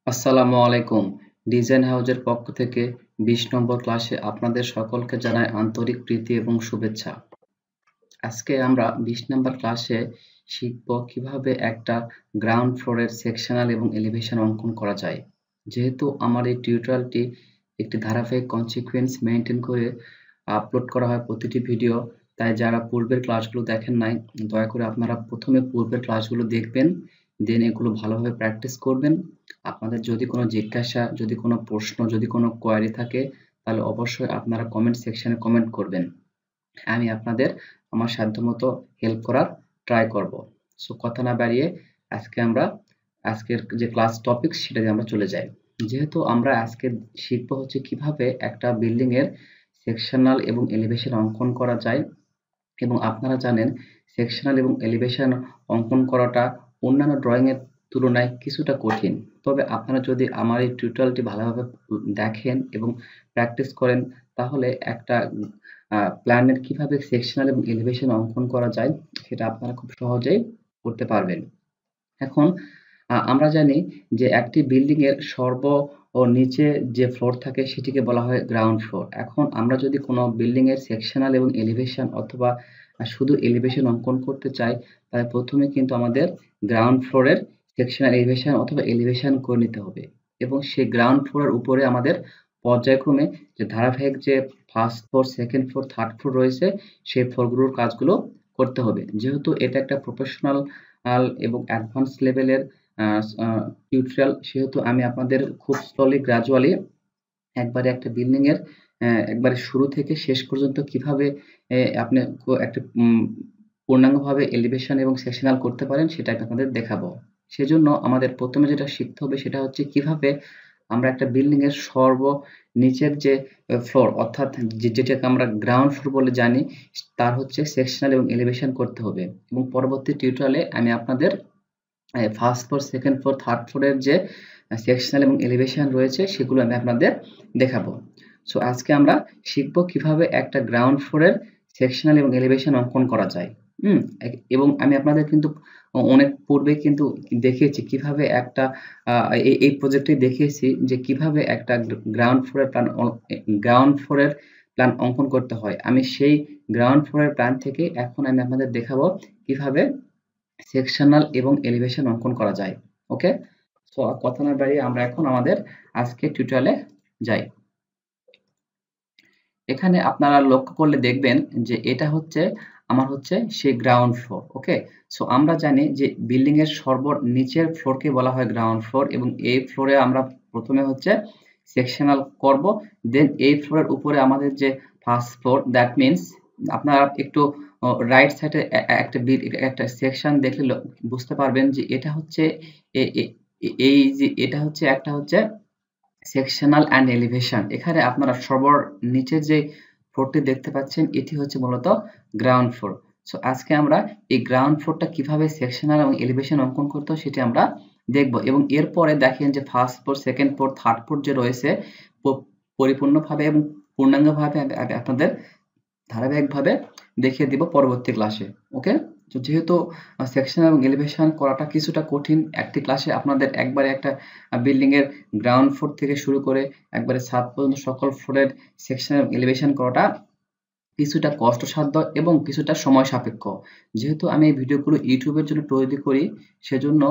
আসসালামু আলাইকুম। ডিজাইন হাউজের পক্ষ থেকে ২০ নম্বর ক্লাসে আপনাদের সকলকে জানাই আন্তরিক প্রীতি এবং শুভেচ্ছা। আজকে আমরা ২০ নম্বর ক্লাসে শিখব কিভাবে একটা গ্রাউন্ড ফ্লোরের সেকশনাল এবং এলিভেশন অঙ্কন করা যায়। যেহেতু আমার এই টিউটোরিয়ালটি একটি ধারাবাহিক কনসিকুয়েন্স মেইনটেইন করে আপলোড করা হয় প্রতিটি ভিডিও, তাই যারা পূর্বের ক্লাসগুলো দেখেন নাই দয়া করে আপনারা প্রথমে পূর্বের ক্লাসগুলো দেখবেন, দেন এগুলো ভালোভাবে প্র্যাকটিস করবেন। আপনাদের যদি কোনো জিজ্ঞাসা, যদি কোনো প্রশ্ন, যদি কোনো কোয়েরি থাকে তাহলে অবশ্যই আপনারা কমেন্ট সেকশনে কমেন্ট করবেন। আমি আপনাদের আমার সাধ্যমতো হেল্প করার ট্রাই করব। সো কথা না বাড়িয়ে আজকের যে ক্লাস টপিক সেটাতে আমরা চলে যাই। যেহেতু আমরা আজকে শিখব হচ্ছে কিভাবে একটা বিল্ডিং এর সেকশনাল এবং এলিভেশন অঙ্কন করা যায়, এবং আপনারা জানেন সেকশনাল এবং এলিভেশন অঙ্কন করাটা অন্যান্য ড্রয়িং এর তুলনায় কিছুটা কঠিন। তবে আপনারা যদি আমার এই টিউটোরিয়ালটি ভালোভাবে দেখেন এবং প্র্যাকটিস করেন তাহলে একটা প্ল্যানের কিভাবে সেকশনাল এবং এলিভেশন অঙ্কন করা যায় সেটা আপনারা খুব সহজেই করতে পারবেন। এখন আমরা জানি যে একটি বিল্ডিং এর সর্ব ও নিচে যে ফ্লোর থাকে সেটিকে বলা হয় গ্রাউন্ড ফ্লোর। এখন আমরা যদি কোনো বিল্ডিং এর সেকশনাল এবং এলিভেশন অথবা শুধু এলিভেশন অঙ্কন করতে চাই তাহলে প্রথমে কিন্তু আমাদের গ্রাউন্ড ফ্লোরের সেকশনাল এলিভেশন অথবা এলিভেশন করে নিতে হবে, এবং সেই গ্রাউন্ড ফ্লোরের উপরে আমাদের পর্যায়ক্রমে যে ধারাবাহিক যে first floor, second floor, third floor রয়েছে সেই ফ্লোরগুলোর কাজগুলো করতে হবে। যেহেতু এটা একটা প্রফেশনাল এবং অ্যাডভান্স লেভেলের টিউটোরিয়াল, সেহেতু আমি আপনাদের খুব স্লোলি গ্র্যাজুয়ালি একবারে একটা বিল্ডিং এর একবারে শুরু থেকে শেষ পর্যন্ত কিভাবে আপনি একটা পূর্ণাঙ্গভাবে এলিভেশন এবং সেকশনাল করতে পারেন সেটা আমি আপনাদের দেখাবো। সেজন্য আমাদের প্রথমে যেটা শিখতে হবে সেটা হচ্ছে কিভাবে আমরা একটা বিল্ডিং এর নিচের যে ফ্লোর অর্থাৎ যেটাকে আমরা গ্রাউন্ড ফ্লোর বলে জানি তার হচ্ছে সেকশনাল এবং এলিভেশন করতে হবে, এবং পরবর্তী টিউটোরিয়ালে আমি আপনাদের first floor, second floor, third ফ্লোরের যে সেকশনাল এবং এলিভেশন রয়েছে সেগুলো আমি আপনাদের দেখাবো। সো আজকে আমরা শিখব কিভাবে একটা গ্রাউন্ড ফ্লোরের সেকশনাল এবং এলিভেশন অঙ্কন করা যায়। এবং আমি আপনাদের কিন্তু অনেক পূর্বে কিন্তু দেখিয়েছি কিভাবে একটা এই প্রজেক্টে দেখিয়েছি যে কিভাবে একটা গ্রাউন্ড ফ্লোরের প্ল্যান অঙ্কন করতে হয়। আমি সেই গ্রাউন্ড ফ্লোরের প্ল্যান থেকে এখন আমি আপনাদের দেখাবো কিভাবে সেকশনাল এবং এলিভেশন অঙ্কন করা যায়। ওকে, সো কথা না বাড়িয়ে আমরা এখন আমাদের আজকে টিউটোরিয়ালে যাই। এখানে আপনারা লক্ষ্য করলে দেখবেন যে এটা হচ্ছে আমার হচ্ছে সেই গ্রাউন্ড ফ্লোর। ওকে, সো আমরা জানি যে বিল্ডিং এর নিচের ফ্লোরকে বলা হয় গ্রাউন্ড ফ্লোর, এবং এই ফ্লোরে আমরা প্রথমে হচ্ছে সেকশনাল করব, দেন এই ফ্লোরের উপরে আমাদের যে ফার্স্ট ফ্লোর, দ্যাট মিন্স আপনারা একটু রাইট সাইডে একটা সেকশন দেখলে বুঝতে পারবেন যে এটা হচ্ছে এই যে এটা হচ্ছে একটা হচ্ছে সেকশনাল অ্যান্ড এলিভেশন। এখানে আপনারা নিচে যে ফ্লোরটি দেখতে পাচ্ছেন এটি হচ্ছে মূলত গ্রাউন্ড ফ্লোর। সো আজকে আমরা এই গ্রাউন্ড ফ্লোরটা কিভাবে সেকশনাল এবং এলিভেশন অঙ্কন করতে হয় সেটি আমরা দেখব, এবং এরপরে দেখেন যে first floor, second floor, third floor যে রয়েছে পরিপূর্ণভাবে এবং পূর্ণাঙ্গভাবে আপনাদের ধারাবাহিকভাবে দেখিয়ে দিব পরবর্তী ক্লাসে। ওকে, তো যেহেতু সেকশন এবং এলিভেশন করাটা কিছুটা কঠিন, একটি ক্লাসে আপনাদের একবারে একটা বিল্ডিং এর গ্রাউন্ড ফ্লোর থেকে শুরু করে একবারে ছাদ পর্যন্ত সকল ফ্লোরের সেকশন এবং এলিভেশন করাটা কিছুটা কষ্টসাধ্য এবং কিছুটা সময় সাপেক্ষ। যেহেতু আমি এই ভিডিওগুলো ইউটিউবের জন্য তৈরি করি সেজন্য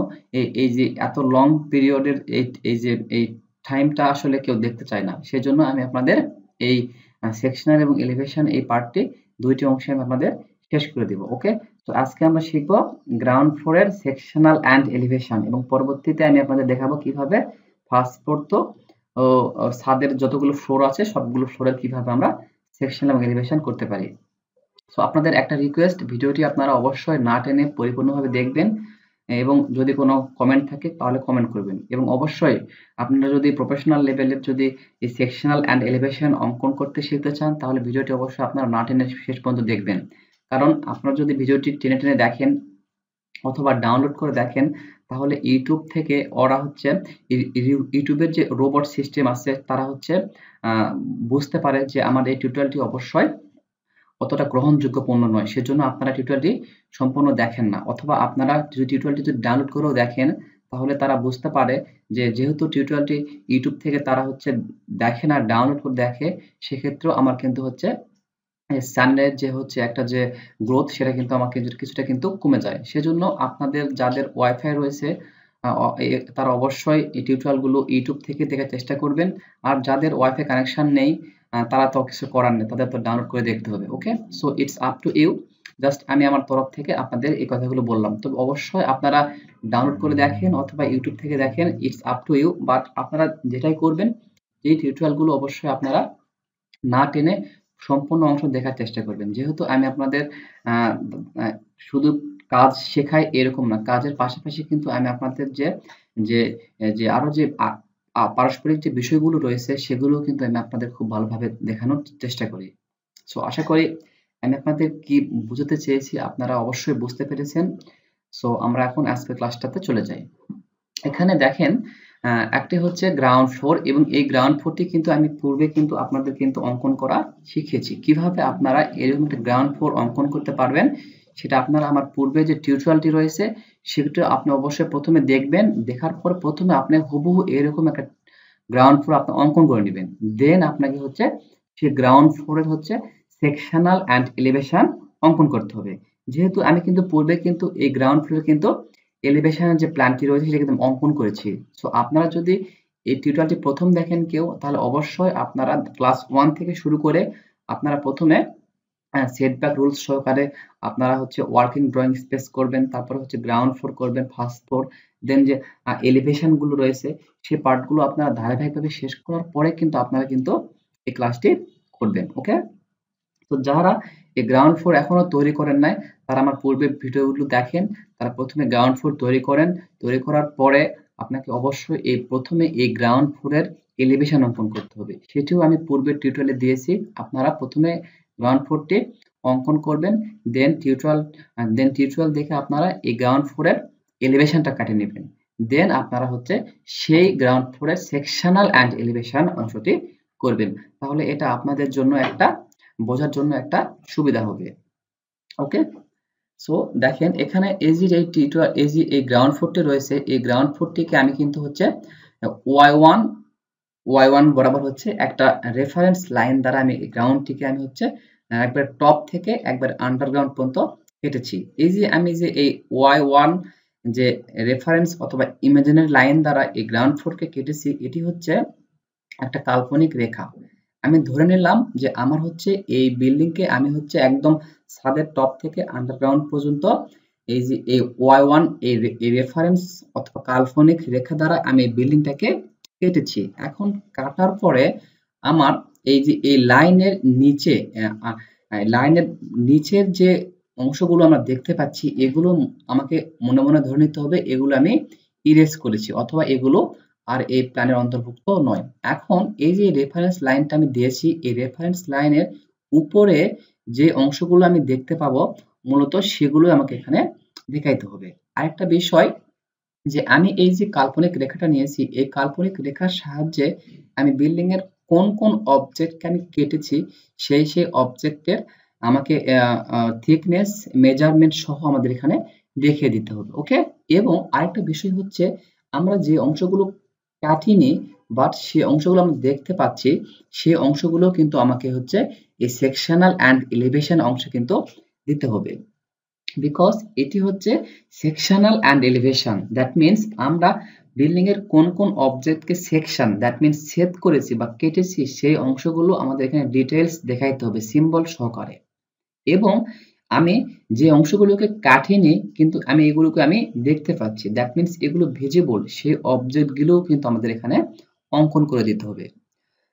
এই যে এত লং পিরিয়ডের এই টাইমটা আসলে কেউ দেখতে চায় না। সেজন্য আমি আপনাদের এই সেকশনাল এবং এলিভেশন এই পার্টটি দুইটি অংশে আমি আপনাদের শেষ করে দিব। ওকে, তো আজকে আমরা শিখব গ্রাউন্ড ফ্লোরের সেকশনাল অ্যান্ড এলিভেশন, এবং পরবর্তীতে আমি আপনাদের দেখাবো কিভাবে ফার্স্ট ফ্লোর তো ছাদের যতগুলো ফ্লোর আছে সবগুলো ফ্লোরের কিভাবে আমরা সেকশন এবং এলিভেশন করতে পারি। সো আপনাদের একটা রিকোয়েস্ট, ভিডিওটি আপনারা অবশ্যই না টেনে পরিপূর্ণভাবে দেখবেন, এবং যদি কোনো কমেন্ট থাকে তাহলে কমেন্ট করবেন, এবং অবশ্যই আপনারা যদি প্রফেশনাল লেভেলের যদি এই সেকশনাল অ্যান্ড এলিভেশন অঙ্কন করতে শিখতে চান তাহলে ভিডিওটি অবশ্যই আপনারা না টেনে শেষ পর্যন্ত দেখবেন। কারণ আপনারা যদি ভিডিওটি টেনে টেনে দেখেন অথবা ডাউনলোড করে দেখেন তাহলে ইউটিউব থেকে ওরা হচ্ছে ইউটিউবের যে রোবট সিস্টেম আছে তারা হচ্ছে বুঝতে পারে যে আমার এই টিউটোরিয়ালটি অবশ্যই অতটা গ্রহণযোগ্যপূর্ণ নয়, সেজন্য আপনারা টিউটোরিয়ালটি সম্পূর্ণ দেখেন না, অথবা আপনারা যদি টিউটোরিয়ালটি যদি ডাউনলোড করেও দেখেন তাহলে তারা বুঝতে পারে যে যেহেতু টিউটোরিয়ালটি ইউটিউব থেকে তারা হচ্ছে দেখে না, ডাউনলোড করে দেখে, সেক্ষেত্রেও আমার কিন্তু হচ্ছে চ্যানেলের যে হচ্ছে একটা যে গ্রোথ সেটা কিন্তু আমাকে কিছুটা কিন্তু কমে যায়। সেজন্য আপনাদের যাদের ওয়াইফাই রয়েছে তারা অবশ্যই এই টিউটোরিয়াল গুলো ইউটিউব থেকে দেখার চেষ্টা করবেন। আর যাদের ওয়াইফাই কানেকশন নেই তারা তো কিছু করার নেই, তাদের তো ডাউনলোড করে দেখতে হবে। Okay, so it's up to you. Just আমি আমার তরফ থেকে আপনাদের এই কথাগুলো বললাম। তবে অবশ্যই আপনারা ডাউনলোড করে দেখেন অথবা ইউটিউব থেকে দেখেন, it's up to you. But আপনারা যেটাই করবেন, এই টিউটোরিয়াল গুলো অবশ্যই আপনারা না টেনে সম্পূর্ণ অংশ দেখার চেষ্টা করবেন। যেহেতু আমি আপনাদের আহ, আহ, শুধু কাজ শেখাই এরকম না, কাজের পাশাপাশি কিন্তু আমি আপনাদের যে যে যে আরো যে পারস্পরিক যে বিষয়গুলো রয়েছে সেগুলো কিন্তু আমি আপনাদের খুব ভালোভাবে দেখানোর চেষ্টা করি। সো আশা করি আমি আপনাদের কি বুঝাতে চেয়েছি আপনারা অবশ্যই বুঝতে পেরেছেন। সো আমরা এখন আজকের ক্লাসটাতে চলে যাই। এখানে দেখেন একটি হচ্ছে গ্রাউন্ড ফ্লোর, এবং এই গ্রাউন্ড ফ্লোরটি কিন্তু আমি পূর্বে কিন্তু আপনাদের কিন্তু অঙ্কন করা শিখিয়েছি। কিভাবে আপনারা এরকম একটা গ্রাউন্ড ফ্লোর অঙ্কন করতে পারবেন সেটা আপনারা আমার পূর্বে যে টিউটোরিয়ালটি রয়েছে সেটা আপনি অবশ্যই প্রথমে দেখবেন। দেখার পর প্রথমে আপনি হুবহু এরকম একটা গ্রাউন্ড ফ্লোর আপনি অঙ্কন করে নেবেন। দেন আপনাকে হচ্ছে সেই গ্রাউন্ড ফ্লোরের হচ্ছে সেকশনাল অ্যান্ড এলিভেশন অঙ্কন করতে হবে। যেহেতু আমি কিন্তু পূর্বে কিন্তু এই গ্রাউন্ড ফ্লোরে কিন্তু এলিভেশনের যে প্ল্যানটি রয়েছে সেটা কিন্তু অঙ্কন করেছি। সো আপনারা যদি এই টিউটোরিয়ালটি প্রথম দেখেন কেউ, তাহলে অবশ্যই আপনারা ক্লাস 1 থেকে শুরু করে আপনারা প্রথমে সেটব্যাক রুলস সহকারে আপনারা হচ্ছে ওয়ার্কিং ড্রয়িং স্পেস করবেন, তারপরে হচ্ছে গ্রাউন্ড ফ্লোর করবেন, ফার্স্ট ফ্লোর, দেন যে এলিভেশন গুলো রয়েছে সেই পার্টগুলো আপনারা ধারাবাহিকভাবে শেষ করার পরে কিন্তু আপনারা কিন্তু এই ক্লাসটি করবেন। ওকে, তো যারা এই গ্রাউন্ড ফ্লোর এখনো তৈরি করেন নাই তারা আমার পূর্বের ভিডিওগুলো দেখেন। তারা প্রথমে গ্রাউন্ড ফ্লোর তৈরি করেন, তৈরি করার পরে আপনাকে অবশ্যই প্রথমে এই গ্রাউন্ড ফ্লোরের এলিভেশন অঙ্কন করতে হবে। সেটিও আমি পূর্বের টিউটোরিয়ালে দিয়েছি। আপনারা প্রথমে গ্রাউন্ড ফ্লোরটি অঙ্কন করবেন, দেন টিউটোরিয়াল দেখে আপনারা এই গ্রাউন্ড ফ্লোরের এলিভেশনটা কাটিয়ে নেবেন। দেন আপনারা হচ্ছে সেই গ্রাউন্ড ফ্লোরের সেকশনাল অ্যান্ড এলিভেশন অংশটি করবেন। তাহলে এটা আপনাদের জন্য একটা বোঝার জন্য একটা সুবিধা হবে। ওকে, সো দেখেন এখানে এই গ্রাউন্ড ফ্লোরটি রয়েছে, এই গ্রাউন্ড ফ্লোরটিকে আমি কিন্তু হচ্ছে y1 বরাবর হচ্ছে একটা রেফারেন্স লাইন দ্বারা আমি এই গ্রাউন্ডটিকে আমি হচ্ছে একবার টপ থেকে একবার আন্ডারগ্রাউন্ড পর্যন্ত কেটেছি। আমি যে এই y1 যে রেফারেন্স অথবা ইমাজিনারি লাইন দ্বারা এই গ্রাউন্ড ফ্লোরকে কেটেছি, এটি হচ্ছে একটা কাল্পনিক রেখা। আমি ধরে নিলাম যে আমার হচ্ছে এই বিল্ডিংকে আমি হচ্ছে একদম ছাদের টপ থেকে আন্ডারগ্রাউন্ড পর্যন্ত এই y1 এই রেফারেন্স অথবা কাল্পনিক রেখা দ্বারা আমি এই বিল্ডিংটাকে কেটেছি। এখন কাটার পরে আমার এই লাইনের নিচের যে অংশগুলো আমরা দেখতে পাচ্ছি এগুলো আমাকে মনে মনে ধরে নিতে হবে এগুলো আমি ইরেজ করেছি অথবা এগুলো আর এই প্ল্যানের অন্তর্ভুক্ত নয়। এখন এই যে রেফারেন্স লাইনটা আমি দিয়েছি, এই রেফারেন্স লাইনের উপরে যে অংশগুলো আমি দেখতে পাবো মূলত সেগুলো আমাকে এখানে দেখাইতে হবে। আরেকটা বিষয় যে আমি এই যে কাল্পনিক রেখাটা নিয়েছি, এই কাল্পনিক রেখার সাহায্যে আমি বিল্ডিং এর কোন কোন অবজেক্টকে আমি কেটেছি সেই অবজেক্টের আমাকে থিকনেস মেজারমেন্ট সহ আমাদের এখানে দেখিয়ে দিতে হবে। ওকে, এবং আরেকটা বিষয় হচ্ছে আমরা যে অংশগুলো কাটিনি বাট সে অংশগুলো আমরা দেখতে পাচ্ছি সেই অংশগুলো কিন্তু আমাকে হচ্ছে এই সেকশনাল অ্যান্ড এলিভেশন অংশ কিন্তু দিতে হবে। বিকজ এটি হচ্ছে sectional and elevation, that means আমরা বিল্ডিং এর কোন কোন অবজেক্টকে সেকশন দ্যাট মিনস ছেদ করেছি বা কেটেছি সেই অংশগুলো আমাদের এখানে ডিটেইলস দেখাইতে হবে সিম্বল সহকারে। এবং আমি যে অংশগুলোকে কাটিনি কিন্তু আমি এগুলোকে আমি দেখতে পাচ্ছি, দ্যাট মিনস এগুলো ভিজিবল, সেই অবজেক্টগুলোও কিন্তু আমাদের এখানে অঙ্কন করে দিতে হবে।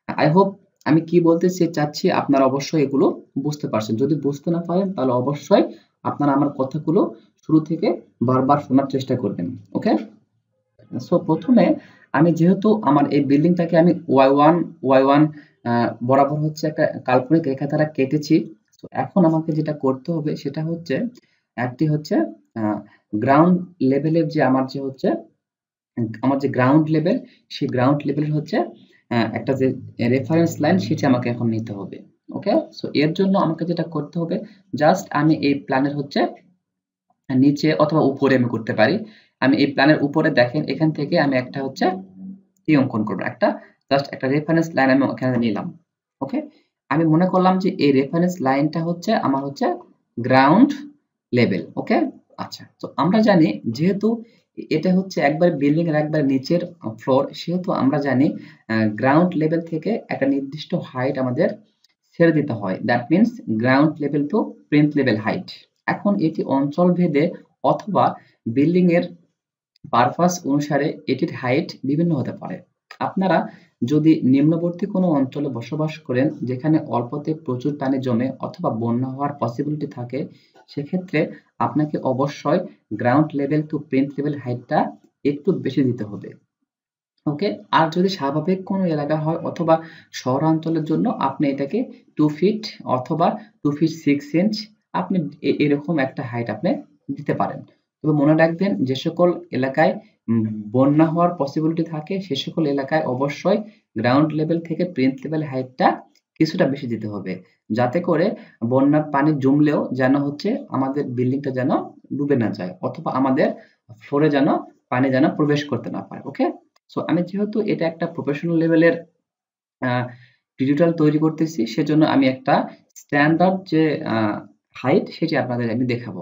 আই হোপ আমি কি বলতে চাচ্ছি আপনারা অবশ্যই এগুলো বুঝতে পারছেন। যদি বুঝতে না পারেন তাহলে অবশ্যই আপনারা আমার কথাগুলো শুরু থেকে বারবার শোনার চেষ্টা করবেন। ওকে, সো প্রথমে আমি যেহেতু আমার এই বিল্ডিংটাকে আমি ওয়াই ওয়ান বরাবর হচ্ছে একটা কাল্পনিক রেখা দ্বারা কেটেছি। তো এখন আমাকে যেটা করতে হবে সেটা হচ্ছে একটি হচ্ছে গ্রাউন্ড লেভেলের যে আমার যে গ্রাউন্ড লেভেল, সেই গ্রাউন্ড লেভেলের হচ্ছে একটা যে রেফারেন্স লাইন সেটা আমাকে এখন নিতে হবে। ওকে, সো এর জন্য আমাকে যেটা করতে হবে জাস্ট আমি এই প্ল্যানের হচ্ছে নিচে অথবা উপরে আমি করতে পারি। আমি এই প্ল্যানের উপরে দেখেন এখান থেকে আমি একটা হচ্ছে কি অঙ্কন করব, একটা জাস্ট একটা রেফারেন্স লাইন আমি ওখানে নিলাম। ওকে, আমি মনে করলাম যে এই রেফারেন্স লাইনটা হচ্ছে আমার হচ্ছে গ্রাউন্ড লেভেল। ওকে, আচ্ছা, তো আমরা জানি যেহেতু এটা হচ্ছে একবার বিল্ডিং এর একবার নিচের ফ্লোর, সেহেতু আমরা জানি গ্রাউন্ড লেভেল থেকে একটা নির্দিষ্ট হাইট আমাদের ছেড়ে দিতে হয়। That means ground level to plinth level height. এখন এটি অঞ্চল ভেদে অথবা বিল্ডিং এর পারপাস অনুসারে এটির হাইট বিভিন্ন হতে পারে। আপনারা যদি নিম্নবর্তী কোনো অঞ্চলে বসবাস করেন যেখানে অল্পতে প্রচুর পানি জমে অথবা বন্যা হওয়ার পসিবিলিটি থাকে, সেক্ষেত্রে আপনাকে অবশ্যই ground level to plinth level হাইটটা একটু বেশি দিতে হবে। ওকে, আর যদি স্বাভাবিক কোনো এলাকা হয় অথবা শহরাঞ্চলের জন্য আপনি এটাকে 2 ফিট অথবা 2 ফিট 6 ইঞ্চ আপনি এরকম একটা হাইট আপনি দিতে পারেন। তবে মনে রাখবেন যে সকল এলাকায় বন্যা হওয়ার পসিবিলিটি থাকে সে সকল এলাকায় অবশ্যই গ্রাউন্ড লেভেল থেকে প্লিন্থ লেভেল হাইটটা কিছুটা বেশি দিতে হবে, যাতে করে বন্যার পানি জমলেও যেন হচ্ছে আমাদের বিল্ডিংটা যেন ডুবে না যায় অথবা আমাদের ফ্লোরে যেন পানি যেন প্রবেশ করতে না পারে। ওকে, সো আমি যেহেতু এটা একটা প্রফেশনাল লেভেলের টিউটোরিয়াল তৈরি করতেছি, সেজন্য আমি একটা স্ট্যান্ডার্ড যে হাইট সেটি আপনাদের আমি দেখাবো।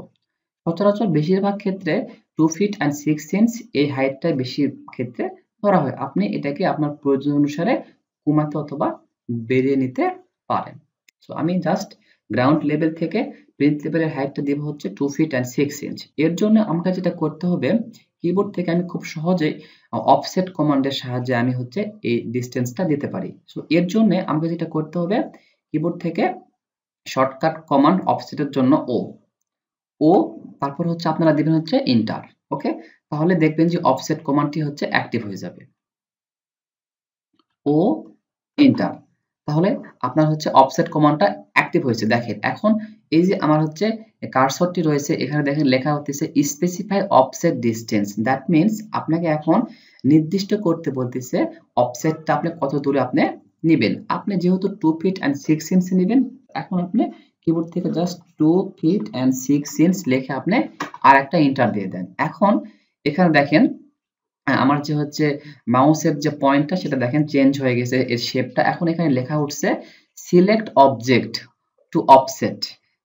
সচরাচর বেশিরভাগ ক্ষেত্রে 2 ফিট অ্যান্ড 6 ইঞ্চ এই হাইটটাই বেশি ক্ষেত্রে ধরা হয়। আপনি এটাকে আপনার প্রয়োজন অনুসারে কমাতে অথবা বেড়িয়ে নিতে পারেন। সো আমি জাস্ট গ্রাউন্ড লেভেল থেকে প্লিন্থ লেভেলের হাইটটা দেব হচ্ছে 2 ফিট অ্যান্ড 6 ইঞ্চ। এর জন্য আমাকে যেটা করতে হবে, কিবোর্ড থেকে আমি খুব সহজেই অফসেট কমান্ডের সাহায্যে আমি হচ্ছে এই ডিসটেন্সটা দিতে পারি। সো এর জন্য আমাকে যেটা করতে হবে, কিবোর্ড থেকে শর্টকাট কমান্ড অফসেটের জন্য ও তারপর হচ্ছে আপনারা দিবেন হচ্ছে এন্টার। ওকে, তাহলে দেখবেন যে অফসেট কমান্ডটি হচ্ছে অ্যাক্টিভ হয়ে যাবে। ও এন্টার, তাহলে আপনার হচ্ছে অফসেট কমান্ডটা অ্যাক্টিভ হয়েছে। দেখেন এখন এই যে আমার হচ্ছে কার্সরটি রয়েছে, এখানে দেখেন লেখা হচ্ছে specify offset distance. That means আপনাকে এখন নির্দিষ্ট করতে বলতেছে অফসেটটা আপনি কত দূরে আপনি নেবেন। আপনি যেহেতু 2 ফিট অ্যান্ড 6 ইঞ্চ নেবেন, এখন আপনি কিবোর্ড থেকে জাস্ট 2 ফিট অ্যান্ড 6 ইঞ্চ লিখে আপনি আরেকটা এন্টার দিয়ে দেন। এখন এখানে দেখেন আমার যে হচ্ছে মাউসের যে পয়েন্টটা সেটা দেখেন চেঞ্জ হয়ে গেছে এর শেপটা। এখন এখানে লেখা উঠছে সিলেক্ট অবজেক্ট টু অফসেট।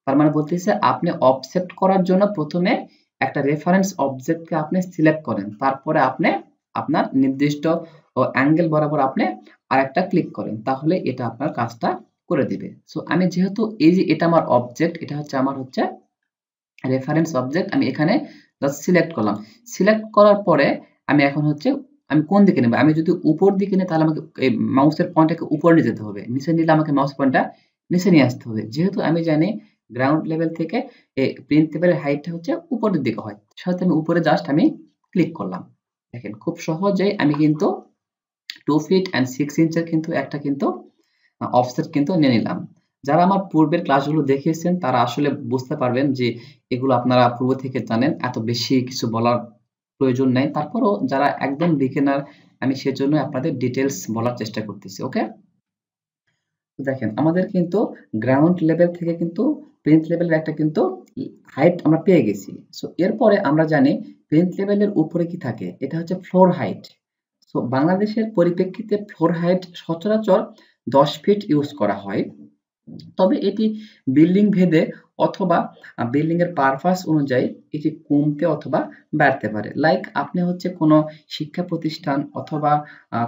তার মানে বলতেছে আপনি অফসেট করার জন্য প্রথমে একটা রেফারেন্স অবজেক্টকে আপনি সিলেক্ট করেন, তারপরে আপনি আপনার নির্দিষ্ট অ্যাঙ্গেল বরাবর আপনি আরেকটা ক্লিক করেন, তাহলে এটা আপনার কাজটা করে দিবে। সো আমি যেহেতু এই যে এটা আমার অবজেক্ট, এটা হচ্ছে আমার হচ্ছে রেফারেন্স অবজেক্ট, আমি এখানে জাস্ট সিলেক্ট করলাম। সিলেক্ট করার পরে আমি এখন হচ্ছে আমি কোন দিকে নেব, আমি যদি উপর দিকে নিই তাহলে আমাকে এই মাউসের পয়েন্টটাকে উপরে নিয়ে যেতে হবে, নিচে নিলে আমাকে মাউস পয়েন্টটা নিচে নিয়ে আসতে হবে। যেহেতু আমি জানি গ্রাউন্ড লেভেল থেকে এই প্লিন্থ লেভেলের হাইটটা হচ্ছে উপরের দিকে হয়, সেটা আমি উপরে জাস্ট আমি ক্লিক করলাম। দেখেন খুব সহজেই আমি কিন্তু 2 ফিট অ্যান্ড 6 ইঞ্চের কিন্তু একটা কিন্তু অফসেট কিন্তু নিয়ে নিলাম। যারা আমার পূর্বের ক্লাসগুলো দেখিয়েছেন তারা আসলে বুঝতে পারবেন যে এগুলো আপনারা পূর্ব থেকে জানেন, এত বেশি কিছু বলার প্রয়োজন নাই। তারপরও যারা একদম বিগিনার, আমি সেজন্য আপনাদের ডিটেইলস বলার চেষ্টা করতেছি। ওকে, দেখেন আমাদের কিন্তু গ্রাউন্ড লেভেল থেকে কিন্তু প্লিন্থ লেভেলের একটা কিন্তু হাইট আমরা পেয়ে গেছি। সো এরপরে আমরা জানি প্লিন্থ লেভেলের উপরে কি থাকে, এটা হচ্ছে ফ্লোর হাইট। সো বাংলাদেশের পরিপ্রেক্ষিতে ফ্লোর হাইট সচরাচর 10 ফিট ইউজ করা হয়, তবে এটি বিল্ডিং ভেদে অথবা বিল্ডিং এর পারপাস অনুযায়ী এটি কমতে অথবা বাড়তে পারে। লাইক আপনি হচ্ছে কোনো শিক্ষা প্রতিষ্ঠান অথবা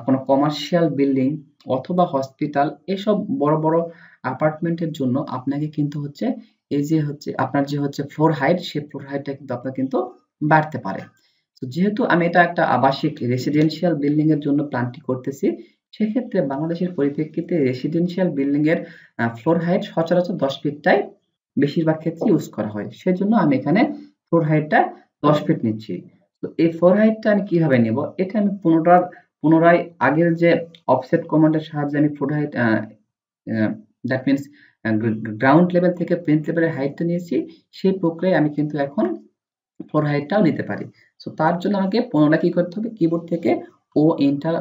কোনো কমার্শিয়াল বিল্ডিং অথবা হসপিটাল, এসব বড় বড় অ্যাপার্টমেন্টের জন্য আপনাকে কিন্তু হচ্ছে এই যে হচ্ছে আপনার যে হচ্ছে ফ্লোর হাইট, সেই ফ্লোর হাইটটা কিন্তু আপনার কিন্তু বাড়তে পারে। তো যেহেতু আমি এটা একটা আবাসিক রেসিডেন্সিয়াল বিল্ডিং এর জন্য প্ল্যানটি করতেছি, সেক্ষেত্রে বাংলাদেশের পরিপ্রেক্ষিতে রেসিডেন্সিয়াল বিল্ডিং এর ফ্লোর হাইট সচরাচর 10 ফিটটাই বেশিরভাগ ক্ষেত্রে ইউজ করা হয়। সেজন্য আমি এখানে ফ্লোর হাইটটা 10 ফিট নিচ্ছি। তো এই ফ্লোর হাইটটা আমি কিভাবে নেব, এটা আমি পুনরায় আগের যে অফসেট কমান্ডের সাহায্যে আমি floor height that means ground level থেকে প্লিন্থ লেভেলের হাইটটা নিয়েছি, সেই প্রক্রিয়ায় আমি কিন্তু এখন ফ্লোর হাইটটাও নিতে পারি। সো তার জন্য আমাকে পুনরায় কি করতে হবে, কিবোর্ড থেকে ও এন্টার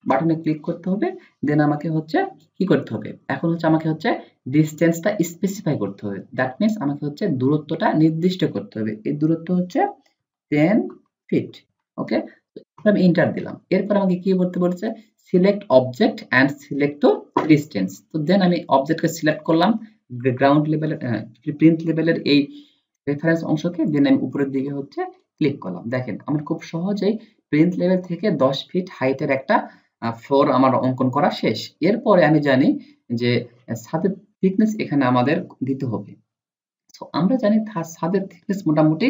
বাটনে ক্লিক করতে হবে। দেন আমাকে হচ্ছে কি করতে হবে, এখন হচ্ছে আমাকে হচ্ছে ডিসটেন্সটা স্পেসিফাই করতে হবে। দ্যাট মিন্স আমাকে হচ্ছে দূরত্বটা নির্দিষ্ট করতে হবে। এই দূরত্ব হচ্ছে 10 ফিট। ওকে, আমি এন্টার দিলাম। এরপর আমাকে কি করতে বলেছে, select object and select two distance. তো দেন আমি অবজেক্টকে সিলেক্ট করলাম গ্রাউন্ড লেভেলের প্রিন্ট লেভেলের এই রেফারেন্স অংশকে, দেন আমি উপরের দিকে হচ্ছে ক্লিক করলাম। দেখেন আমার খুব সহজেই প্রিন্ট লেভেল থেকে 10 ফিট হাইটের একটা ফ্লোর আমার অঙ্কন করা শেষ। এরপরে আমি জানি যে ছাদের থিকনেস এখানে আমাদের দিতে হবে। সো আমরা জানি ছাদের থিকনেস মোটামুটি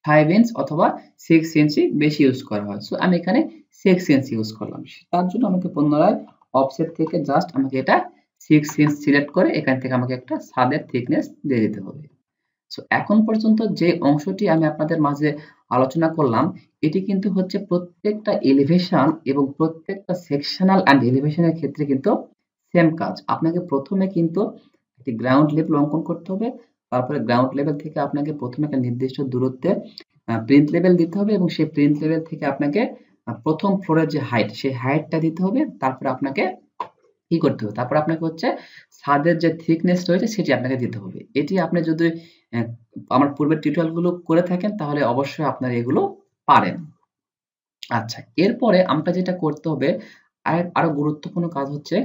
5 ইঞ্চ অথবা 6 ইঞ্চি বেশি ইউজ করা হয়। সো আমি এখানে 6 ইঞ্চি ইউজ করলাম। তার জন্য আমাকে পুনরায় অফসেট থেকে জাস্ট আমাকে এটা 6 ইঞ্চ সিলেক্ট করে এখান থেকে আমাকে একটা ছাদের থিকনেস দিয়ে দিতে হবে। সো এখন পর্যন্ত যে অংশটি আমি আপনাদের মাঝে আলোচনা করলাম, এটি কিন্তু হচ্ছে প্রত্যেকটা এলিভেশন এবং প্রত্যেকটা সেকশনাল অ্যান্ড এলিভেশনের ক্ষেত্রে কিন্তু সেম কাজ। আপনাকে প্রথমে কিন্তু একটি গ্রাউন্ড লেভেল অঙ্কন করতে হবে। তারপরে গ্রাউন্ড লেভেল থেকে আপনাকে প্রথমে একটা নির্দিষ্ট দূরত্বে প্রিন্ট লেভেল দিতে হবে এবং সেই প্রিন্ট লেভেল থেকে আপনাকে প্রথম ফ্লোরের যে হাইট, সেই হাইটটা দিতে হবে। তারপরে আপনাকে কি করতে হবে, তারপর আপনাকে হচ্ছে ছাদের যে থিকনেস রয়েছে সেটি আপনাকে দিতে হবে। এটি আপনি যদি আমার পূর্বের টিউটোরিয়াল গুলো করে থাকেন তাহলে অবশ্যই আপনারা এগুলো পারেন। আচ্ছা, এরপরে আমরা যেটা করতে হবে, আরো গুরুত্বপূর্ণ কাজ হচ্ছে